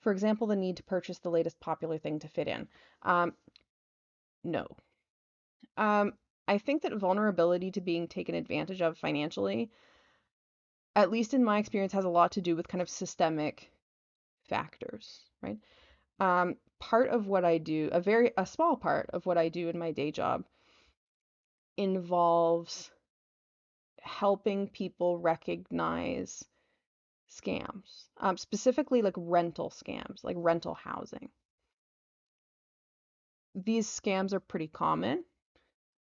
For example, the need to purchase the latest popular thing to fit in. No. Um, I think that vulnerability to being taken advantage of financially, at least in my experience, has a lot to do with kind of systemic factors, right? Part of what I do, a small part of what I do in my day job involves helping people recognize scams, specifically like rental scams, like rental housing. These scams are pretty common,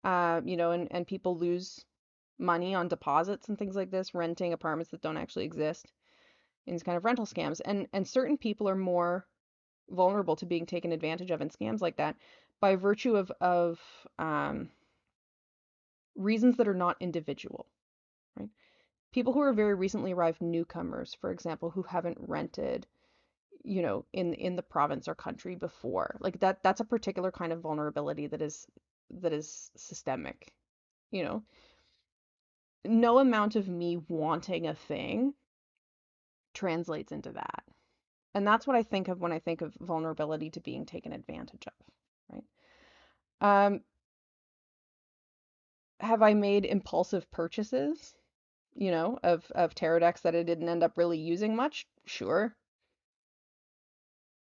and people lose money on deposits and things like this, renting apartments that don't actually exist in these kind of rental scams. And certain people are more vulnerable to being taken advantage of in scams like that by virtue of reasons that are not individual, right? People who are very recently arrived newcomers, for example, who haven't rented, in the province or country before. Like that's a particular kind of vulnerability that is systemic, you know. No amount of me wanting a thing translates into that. And that's what I think of when I think of vulnerability to being taken advantage of, right? Um, have I made impulsive purchases, of tarot decks that I didn't end up really using much? Sure,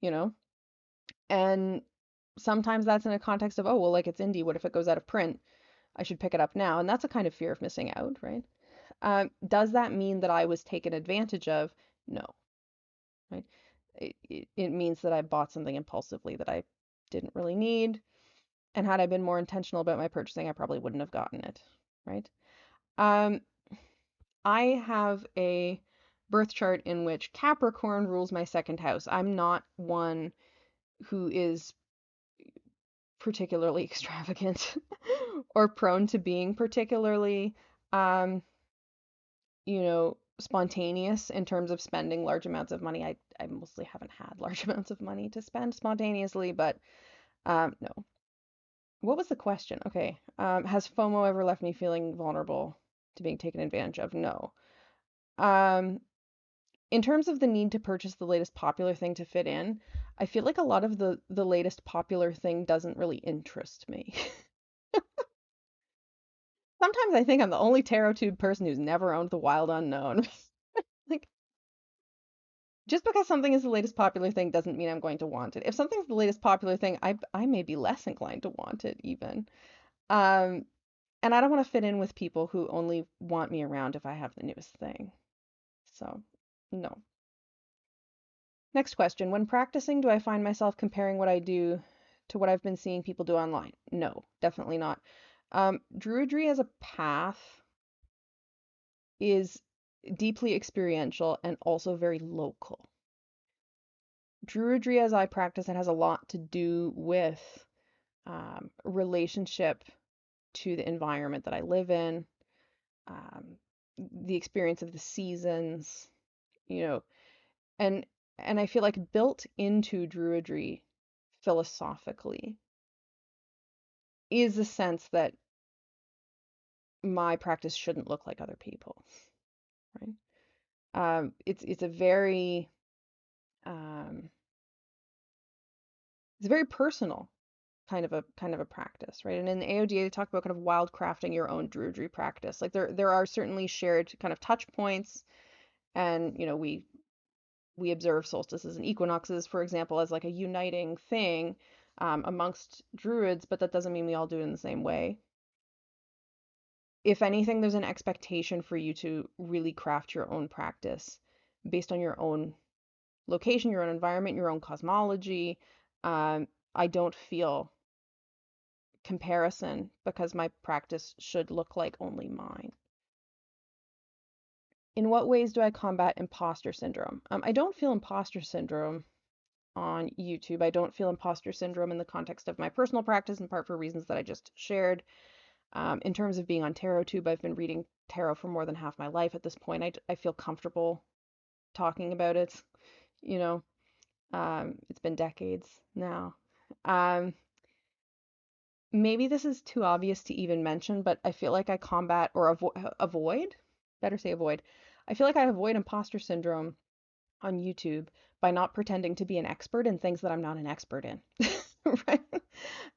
you know. And sometimes that's in a context of, oh, well, like it's indie. What if it goes out of print? I should pick it up now. And that's a kind of fear of missing out, right? Does that mean that I was taken advantage of? No, right? It means that I bought something impulsively that I didn't really need. And had I been more intentional about my purchasing, I probably wouldn't have gotten it, right? Um, I have a birth chart in which Capricorn rules my second house. I'm not one who is particularly extravagant or prone to being particularly, um, spontaneous in terms of spending large amounts of money. I mostly haven't had large amounts of money to spend spontaneously, but no. What was the question? Okay. Has FOMO ever left me feeling vulnerable to being taken advantage of? No. Um, In terms of the need to purchase the latest popular thing to fit in, I feel like a lot of the latest popular thing doesn't really interest me. Sometimes I think I'm the only tarot tube person who's never owned the Wild Unknown. Like, just because something is the latest popular thing doesn't mean I'm going to want it. If something's the latest popular thing, I may be less inclined to want it even. Um, and I don't want to fit in with people who only want me around if I have the newest thing. So, no. Next question. When practicing, do I find myself comparing what I do to what I've been seeing people do online? No, definitely not. Druidry as a path is deeply experiential and also very local. Druidry as I practice it has a lot to do with relationship to the environment that I live in, um, the experience of the seasons, you know, and I feel like built into Druidry philosophically is a sense that my practice shouldn't look like other people's, right? It's a very um, it's a very personal kind of a practice, right? And in the AODA, they talk about kind of wild crafting your own Druidry practice. Like there are certainly shared kind of touch points, and we observe solstices and equinoxes, for example, as like a uniting thing amongst Druids, but that doesn't mean we all do it in the same way. If anything, there's an expectation for you to really craft your own practice based on your own location, your own environment, your own cosmology. I don't feel comparison because my practice should look like only mine. In what ways do I combat imposter syndrome? I don't feel imposter syndrome on YouTube. I don't feel imposter syndrome in the context of my personal practice, in part for reasons that I just shared. In terms of being on TarotTube, I've been reading tarot for more than half my life at this point. I feel comfortable talking about it. You know, it's been decades now. Um, Maybe this is too obvious to even mention, but I feel like I combat or avoid, better say avoid. I feel like I avoid imposter syndrome on YouTube by not pretending to be an expert in things that I'm not an expert in. Right?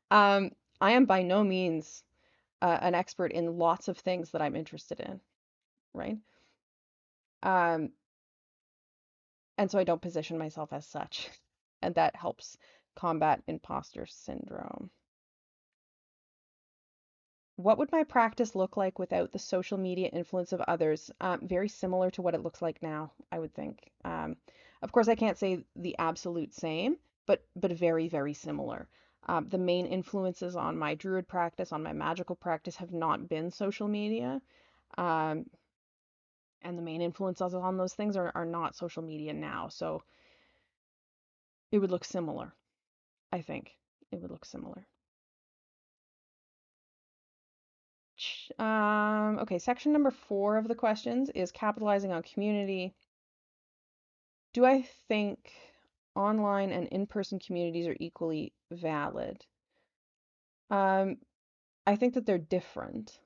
Um, I am by no means an expert in lots of things that I'm interested in, right? Um, and so I don't position myself as such, and that helps combat imposter syndrome. What would my practice look like without the social media influence of others? Very similar to what it looks like now, I would think. Of course, I can't say the absolute same, but very, very similar. The main influences on my druid practice, on my magical practice, have not been social media. Um, and the main influences on those things are not social media now. So it would look similar, I think. It would look similar. Okay, section number 4 of the questions is capitalizing on community. Do I think online and in-person communities are equally valid? Um, I think that they're different.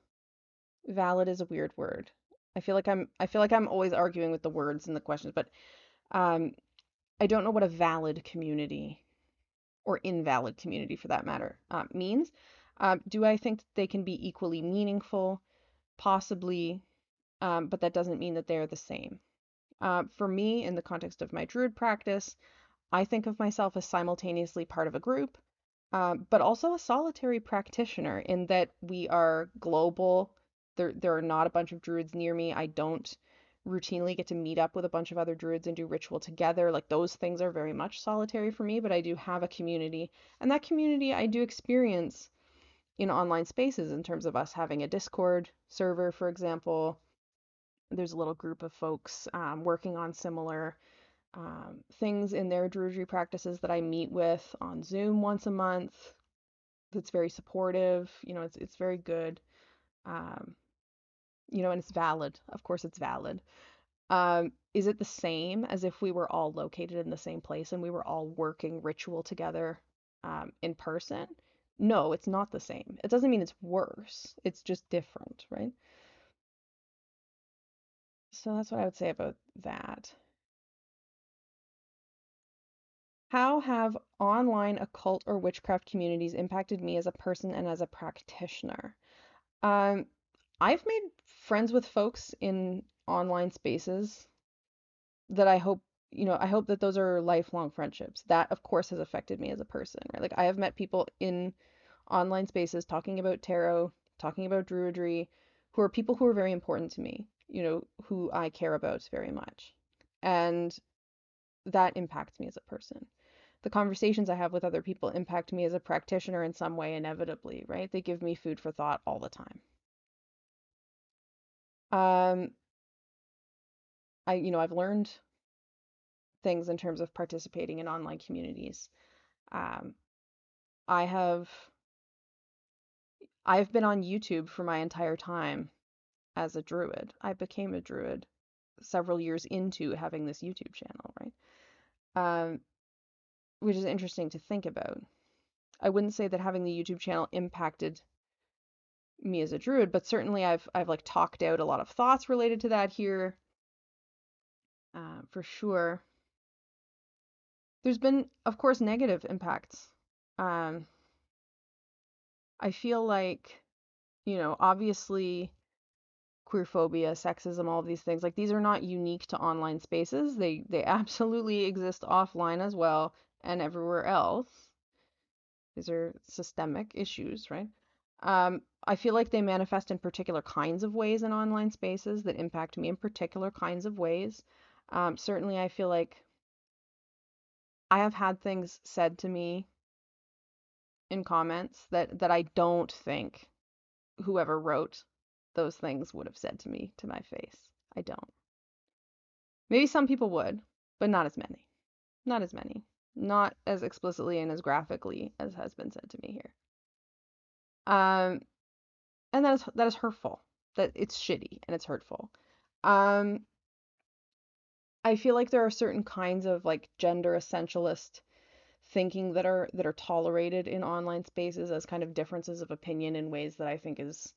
Valid is a weird word. I feel like I'm always arguing with the words in the questions, but um, I don't know what a valid community or invalid community for that matter means. Do I think they can be equally meaningful? Possibly, but that doesn't mean that they're the same. For me, in the context of my druid practice, I think of myself as simultaneously part of a group, but also a solitary practitioner in that we are global. There are not a bunch of druids near me. I don't routinely get to meet up with a bunch of other druids and do ritual together. Like those things are very much solitary for me, but I do have a community. And that community I do experience in online spaces in terms of us having a Discord server, for example. There's a little group of folks working on similar things in their druidry practices that I meet with on Zoom once a month. That's very supportive. It's very good. Um, and it's valid. Of course, it's valid. Is it the same as if we were all located in the same place and we were all working ritual together in person? No, it's not the same. It doesn't mean it's worse. It's just different, right? So that's what I would say about that. How have online occult or witchcraft communities impacted me as a person and as a practitioner? Um, I've made friends with folks in online spaces that I hope, I hope that those are lifelong friendships. That, of course, has affected me as a person, right? Like, I have met people in online spaces talking about tarot, talking about druidry, who are people who are very important to me, who I care about very much. And that impacts me as a person. The conversations I have with other people impact me as a practitioner in some way, inevitably, right? They give me food for thought all the time. Um, I've learned things in terms of participating in online communities. Um, I have I've been on YouTube for my entire time as a druid. I became a druid several years into having this YouTube channel, right? Um, which is interesting to think about. I wouldn't say that having the YouTube channel impacted me as a druid, but certainly I've like talked out a lot of thoughts related to that here, for sure. There's been, of course, negative impacts. Um, I feel like, obviously queerphobia, sexism, all of these things, like these are not unique to online spaces. They absolutely exist offline as well and everywhere else. These are systemic issues, right? I feel like they manifest in particular kinds of ways in online spaces that impact me in particular kinds of ways. Certainly, I feel like I have had things said to me in comments that I don't think whoever wrote those things would have said to me to my face. I don't. Maybe some people would, but not as many. Not as many. Not as explicitly and as graphically as has been said to me here. Um, and that is hurtful. That it's shitty and it's hurtful. Um, I feel like there are certain kinds of like gender essentialist thinking that are tolerated in online spaces as kind of differences of opinion in ways that I think is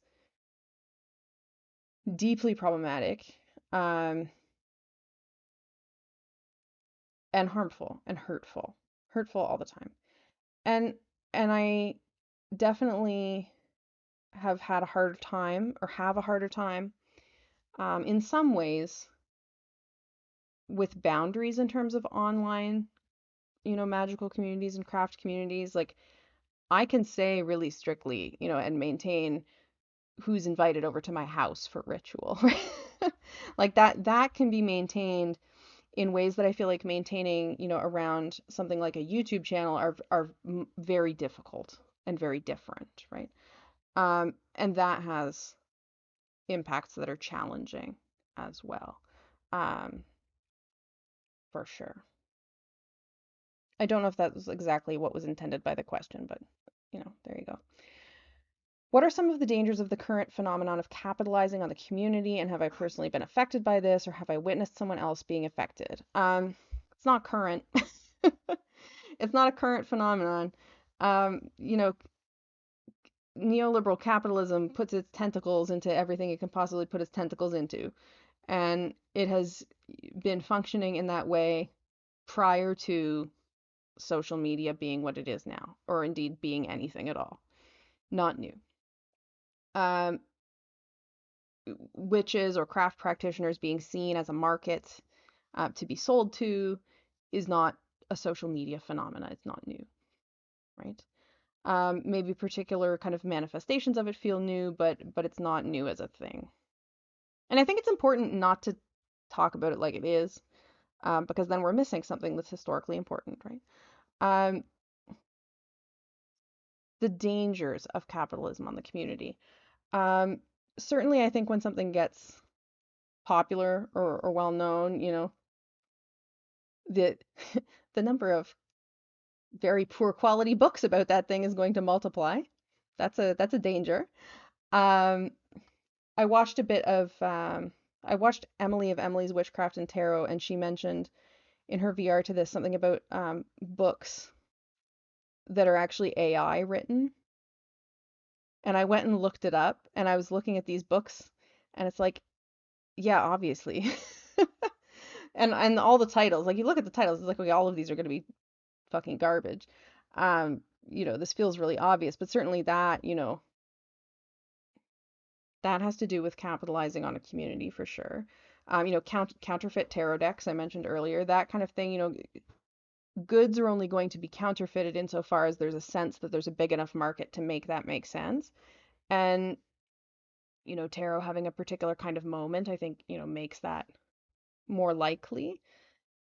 deeply problematic, um, and harmful and hurtful all the time. And and I definitely have had a harder time or have a harder time, in some ways with boundaries in terms of online, magical communities and craft communities. Like I can say really strictly, and maintain who's invited over to my house for ritual, right? Like that can be maintained in ways that I feel like maintaining, around something like a YouTube channel are very difficult and very different, right? And that has impacts that are challenging as well, um, for sure. I don't know if that was exactly what was intended by the question, but there you go. What are some of the dangers of the current phenomenon of capitalizing on the community, and have I personally been affected by this, or have I witnessed someone else being affected? It's not current. It's not a current phenomenon. You know, neoliberal capitalism puts its tentacles into everything it can possibly put its tentacles into, and it has been functioning in that way prior to social media being what it is now, or indeed being anything at all. Not new. Um, Witches or craft practitioners being seen as a market, to be sold to is not a social media phenomena. It's not new, right? Maybe particular kind of manifestations of it feel new, but it's not new as a thing. And I think it's important not to talk about it like it is, because then we're missing something that's historically important, right? Um, the dangers of capitalism on the community. Um, Certainly, I think when something gets popular or well known, the the number of very poor quality books about that thing is going to multiply. That's a danger. Um, I watched a bit of I watched Emily of Emily's Witchcraft and Tarot, and she mentioned in her VR to this something about books that are actually AI written. And I went and looked it up, and I was looking at these books, and it's like, yeah, obviously. And all the titles, like you look at the titles, it's like, okay, all of these are going to be fucking garbage. This feels really obvious, but certainly that, that has to do with capitalizing on a community for sure. Counterfeit tarot decks I mentioned earlier, that kind of thing, goods are only going to be counterfeited insofar as there's a sense that there's a big enough market to make that make sense. And, tarot having a particular kind of moment, I think, makes that more likely.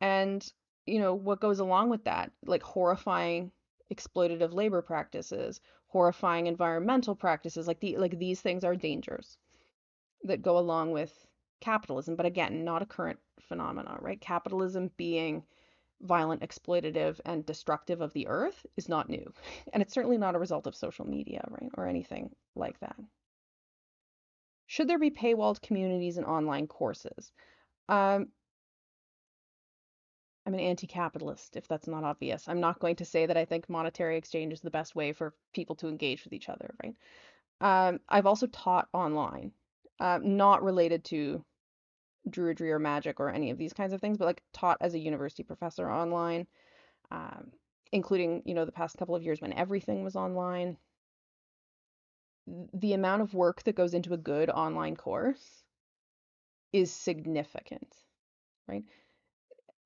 And, what goes along with that, like horrifying exploitative labor practices, horrifying environmental practices, like these things are dangers that go along with capitalism, but again, not a current phenomenon, right? Capitalism being violent, exploitative, and destructive of the earth is not new. And it's certainly not a result of social media, right? Or anything like that. Should there be paywalled communities and online courses? Um, I'm an anti-capitalist, if that's not obvious. I'm not going to say that I think monetary exchange is the best way for people to engage with each other, right? I've also taught online, not related to Druidry or magic or any of these kinds of things, but like taught as a university professor online, um, including, the past couple of years when everything was online. The amount of work that goes into a good online course is significant, right?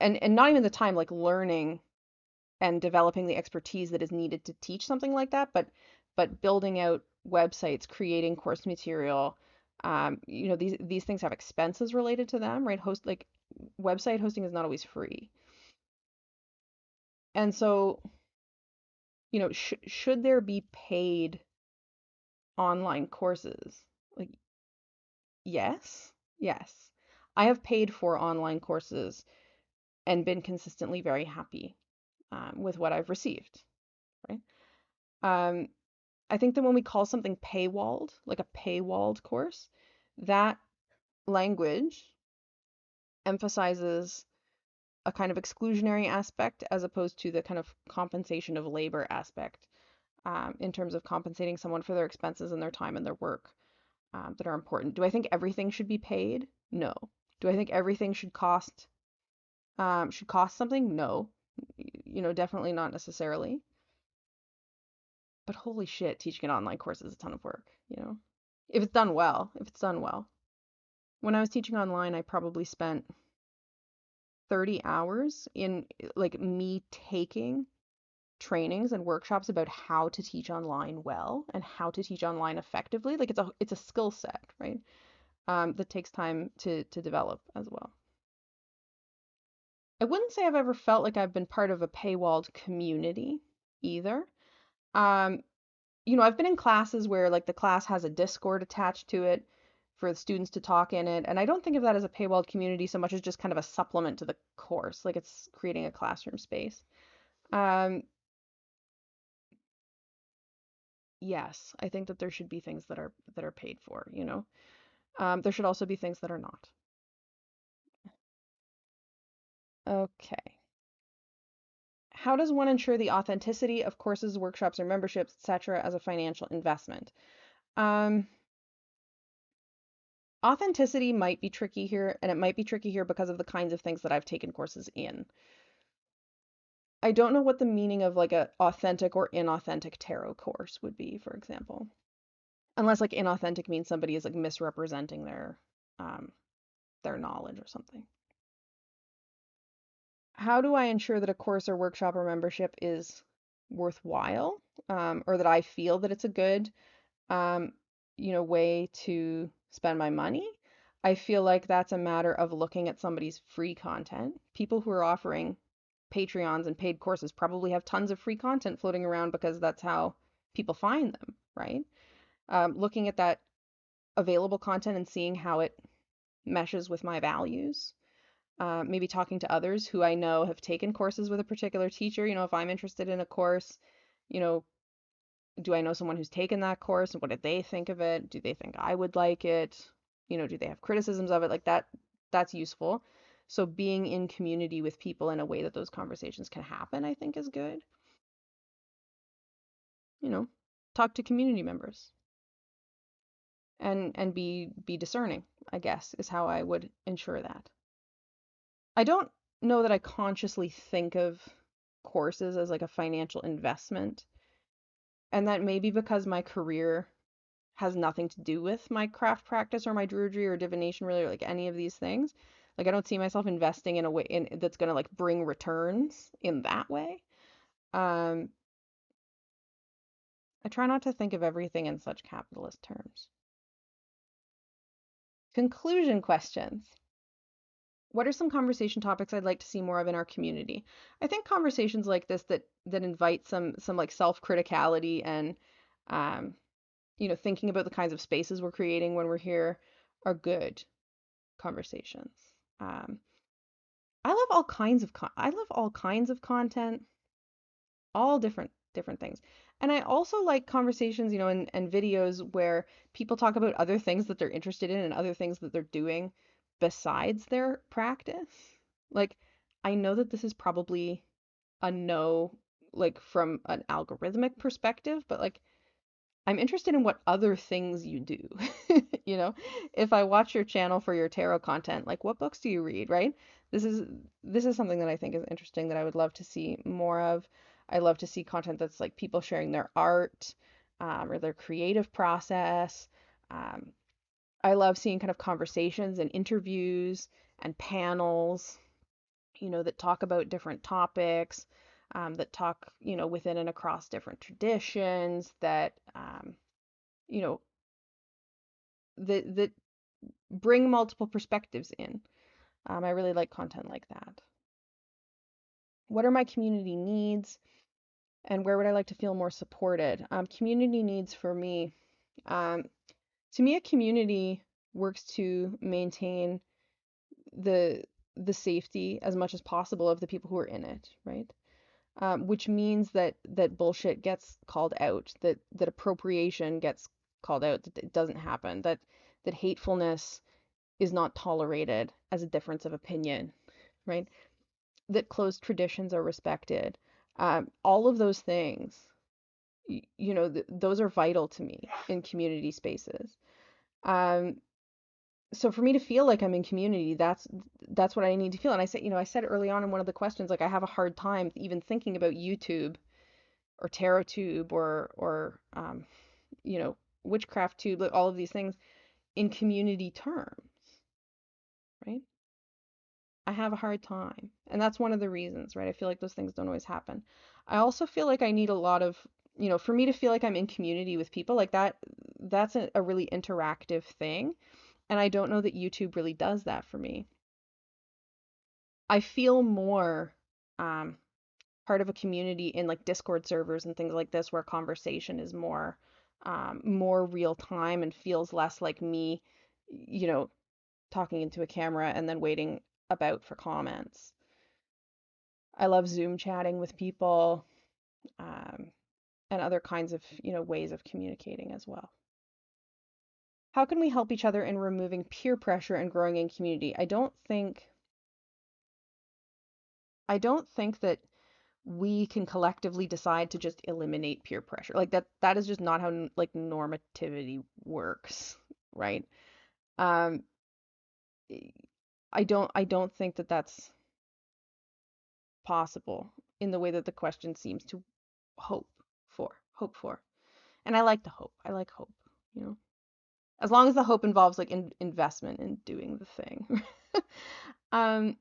And not even the time like learning and developing the expertise that is needed to teach something like that, but building out websites, creating course material. These things have expenses related to them, right? Website hosting is not always free. And so, should there be paid online courses? Like, yes, yes. I have paid for online courses and been consistently very happy with what I've received, right? Um, I think that when we call something paywalled, like a paywalled course, that language emphasizes a kind of exclusionary aspect as opposed to the kind of compensation of labor aspect, in terms of compensating someone for their expenses and their time and their work, that are important. Do I think everything should be paid? No. Do I think everything should cost something? No. Definitely not necessarily. But holy shit, teaching an online course is a ton of work. If it's done well, if it's done well. When I was teaching online, I probably spent 30 hours in like me taking trainings and workshops about how to teach online well and how to teach online effectively. Like it's a skill set, right? That takes time to develop as well. I wouldn't say I've ever felt like I've been part of a paywalled community either. Um, I've been in classes where like the class has a Discord attached to it for the students to talk in it, and I don't think of that as a paywalled community so much as just kind of a supplement to the course, like it's creating a classroom space. Um, yes, I think that there should be things that are paid for. There should also be things that are not. Okay. How does one ensure the authenticity of courses, workshops, or memberships, etc., as a financial investment? Um, Authenticity might be tricky here, and it might be tricky here because of the kinds of things that I've taken courses in. I don't know what the meaning of like a authentic or inauthentic tarot course would be, for example. Unless like inauthentic means somebody is like misrepresenting um their knowledge or something. How do I ensure that a course or workshop or membership is worthwhile, or that I feel that it's a good um, way to spend my money? I feel like that's a matter of looking at somebody's free content. People who are offering Patreons and paid courses probably have tons of free content floating around because that's how people find them, right? Looking at that available content and seeing how it meshes with my values. Maybe talking to others who I know have taken courses with a particular teacher. If I'm interested in a course, you know, do I know someone who's taken that course and what did they think of it? Do they think I would like it? Do they have criticisms of it? Like that's useful. So being in community with people in a way that those conversations can happen, I think is good. You know, talk to community members and be discerning, I guess, is how I would ensure that. I don't know that I consciously think of courses as like a financial investment. And that may be because my career has nothing to do with my craft practice or my druidry or divination really, or like any of these things. Like I don't see myself investing in a way that's gonna like bring returns in that way. Um, I try not to think of everything in such capitalist terms. Conclusion questions. What are some conversation topics I'd like to see more of in our community? I think conversations like this that invite some like self-criticality and um, thinking about the kinds of spaces we're creating when we're here are good conversations. Um, I love all kinds of content, all different things. And I also like conversations, and videos where people talk about other things that they're interested in and other things that they're doing besides their practice. Like, I know that this is probably a no, like from an algorithmic perspective, but like I'm interested in what other things you do. You know, if I watch your channel for your tarot content, like what books do you read, right? This is this is something that I think is interesting that I would love to see more of. I love to see content that's like people sharing their art, or their creative process. Um, I love seeing kind of conversations and interviews and panels, that talk about different topics, that talk, within and across different traditions, that you know, that bring multiple perspectives in. I really like content like that. What are my community needs, and where would I like to feel more supported? Community needs for me. Um, to me, a community works to maintain the the safety as much as possible of the people who are in it, right? Which means that bullshit gets called out, that appropriation gets called out, that it doesn't happen, that hatefulness is not tolerated as a difference of opinion, right? That closed traditions are respected. All of those things, those are vital to me in community spaces. Um, so for me to feel like I'm in community, that's what I need to feel. And I said early on in one of the questions, like I have a hard time even thinking about YouTube or tarot tube or witchcraft tube, like all of these things in community terms, right? I have a hard time. And that's one of the reasons, right? I feel like those things don't always happen. I also feel like I need a lot of, for me to feel like I'm in community with people like that, that's a really interactive thing. And I don't know that YouTube really does that for me. I feel more um, part of a community in like Discord servers and things like this where conversation is more real time and feels less like me, you know, talking into a camera and then waiting about for comments. I love Zoom chatting with people, um, and other kinds of, ways of communicating as well. How can we help each other in removing peer pressure and growing in community? I don't think that we can collectively decide to just eliminate peer pressure. Like that is just not how like normativity works, right? Um, I don't think that that's possible in the way that the question seems to hope hope for. And I like the hope. I like hope, you know. As long as the hope involves like investment in doing the thing. um,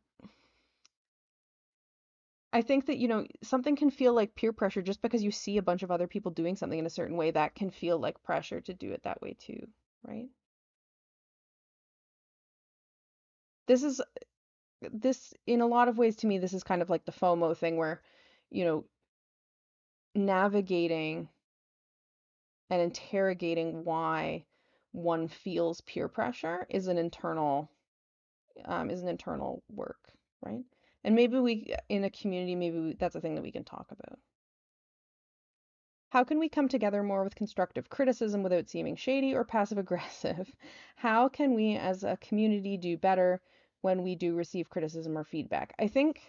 I think that, something can feel like peer pressure just because you see a bunch of other people doing something in a certain way that can feel like pressure to do it that way too, right? This is this in a lot of ways to me this is kind of like the FOMO thing where, you know, navigating and interrogating why one feels peer pressure is an internal work, right? And maybe we in a community, that's a thing that we can talk about. How can we come together more with constructive criticism without seeming shady or passive aggressive? How can we as a community do better when we do receive criticism or feedback? I think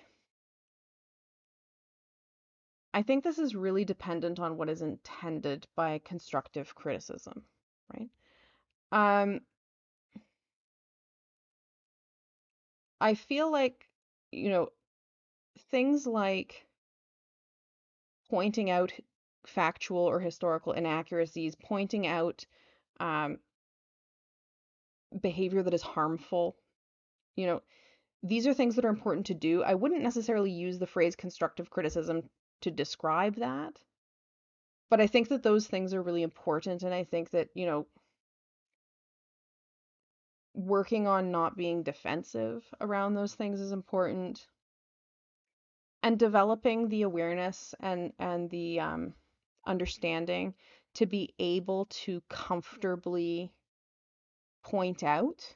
this is really dependent on what is intended by constructive criticism, right? Um, I feel like, you know, things like pointing out factual or historical inaccuracies, pointing out um, behavior that is harmful. You know, these are things that are important to do. I wouldn't necessarily use the phrase constructive criticism to describe that, but I think that those things are really important. And I think that, working on not being defensive around those things is important, and developing the awareness and the understanding to be able to comfortably point out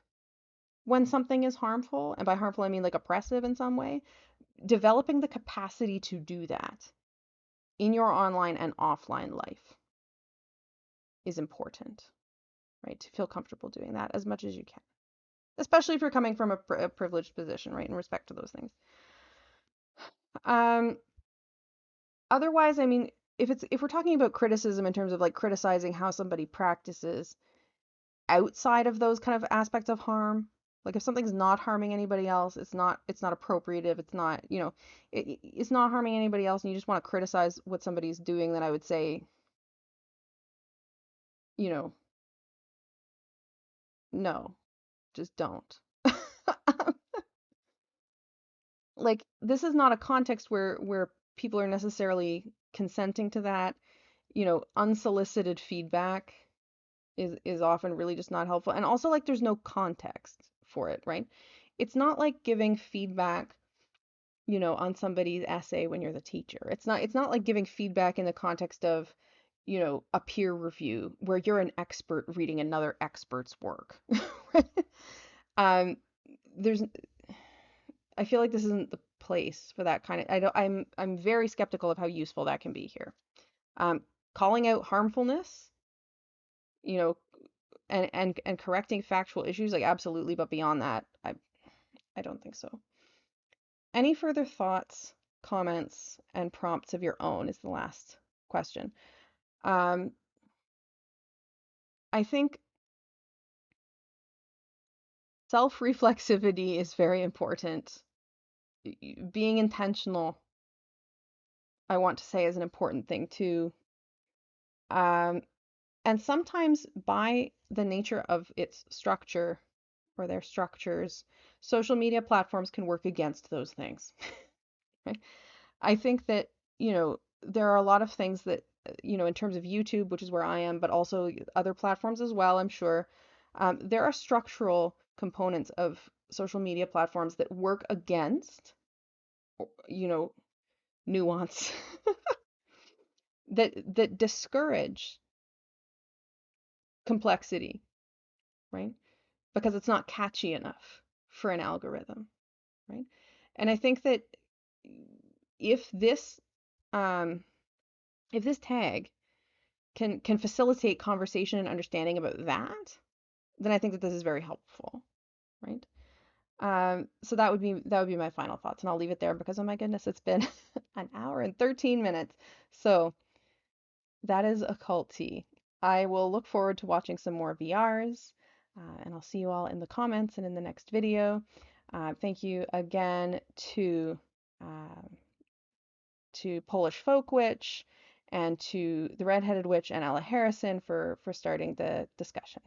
when something is harmful. And by harmful, I mean like oppressive in some way. Developing the capacity to do that in your online and offline life is important, right? To feel comfortable doing that as much as you can, especially if you're coming from a privileged position, right? In respect to those things. Um, Otherwise, I mean, if we're talking about criticism in terms of like criticizing how somebody practices outside of those kind of aspects of harm, like if something's not harming anybody else, it's not appropriative, it's not, it's not harming anybody else, and you just want to criticize what somebody's doing, then I would say, you know, no, just don't. Like this is not a context where people are necessarily consenting to that. Unsolicited feedback is often really just not helpful. And also like there's no context for it, right? It's not like giving feedback, on somebody's essay when you're the teacher. It's not like giving feedback in the context of, a peer review where you're an expert reading another expert's work. Um, there's I feel like this isn't the place for that kind of I'm very skeptical of how useful that can be here. Um, Calling out harmfulness, you know, and correcting factual issues, like absolutely, but beyond that, I don't think so. Any further thoughts, comments, and prompts of your own is the last question. Um, I think self-reflexivity is very important. Being intentional, I want to say, is an important thing too. Um, and sometimes by the nature of its structure or their structures, social media platforms can work against those things. Right? I think that, there are a lot of things that, in terms of YouTube, which is where I am, but also other platforms as well, I'm sure, there are structural components of social media platforms that work against, you know, nuance, that discourage complexity, right? Because it's not catchy enough for an algorithm, right? And I think that if this um, if this tag can facilitate conversation and understanding about that, then I think that this is very helpful, right? So that would be my final thoughts, and I'll leave it there because oh my goodness, it's been an hour and 13 minutes. So that is occult tea. I will look forward to watching some more VRs, and I'll see you all in the comments and in the next video. Thank you again uh, to Polish Folk Witch and to the Redheaded Witch and Ella Harrison for starting the discussion.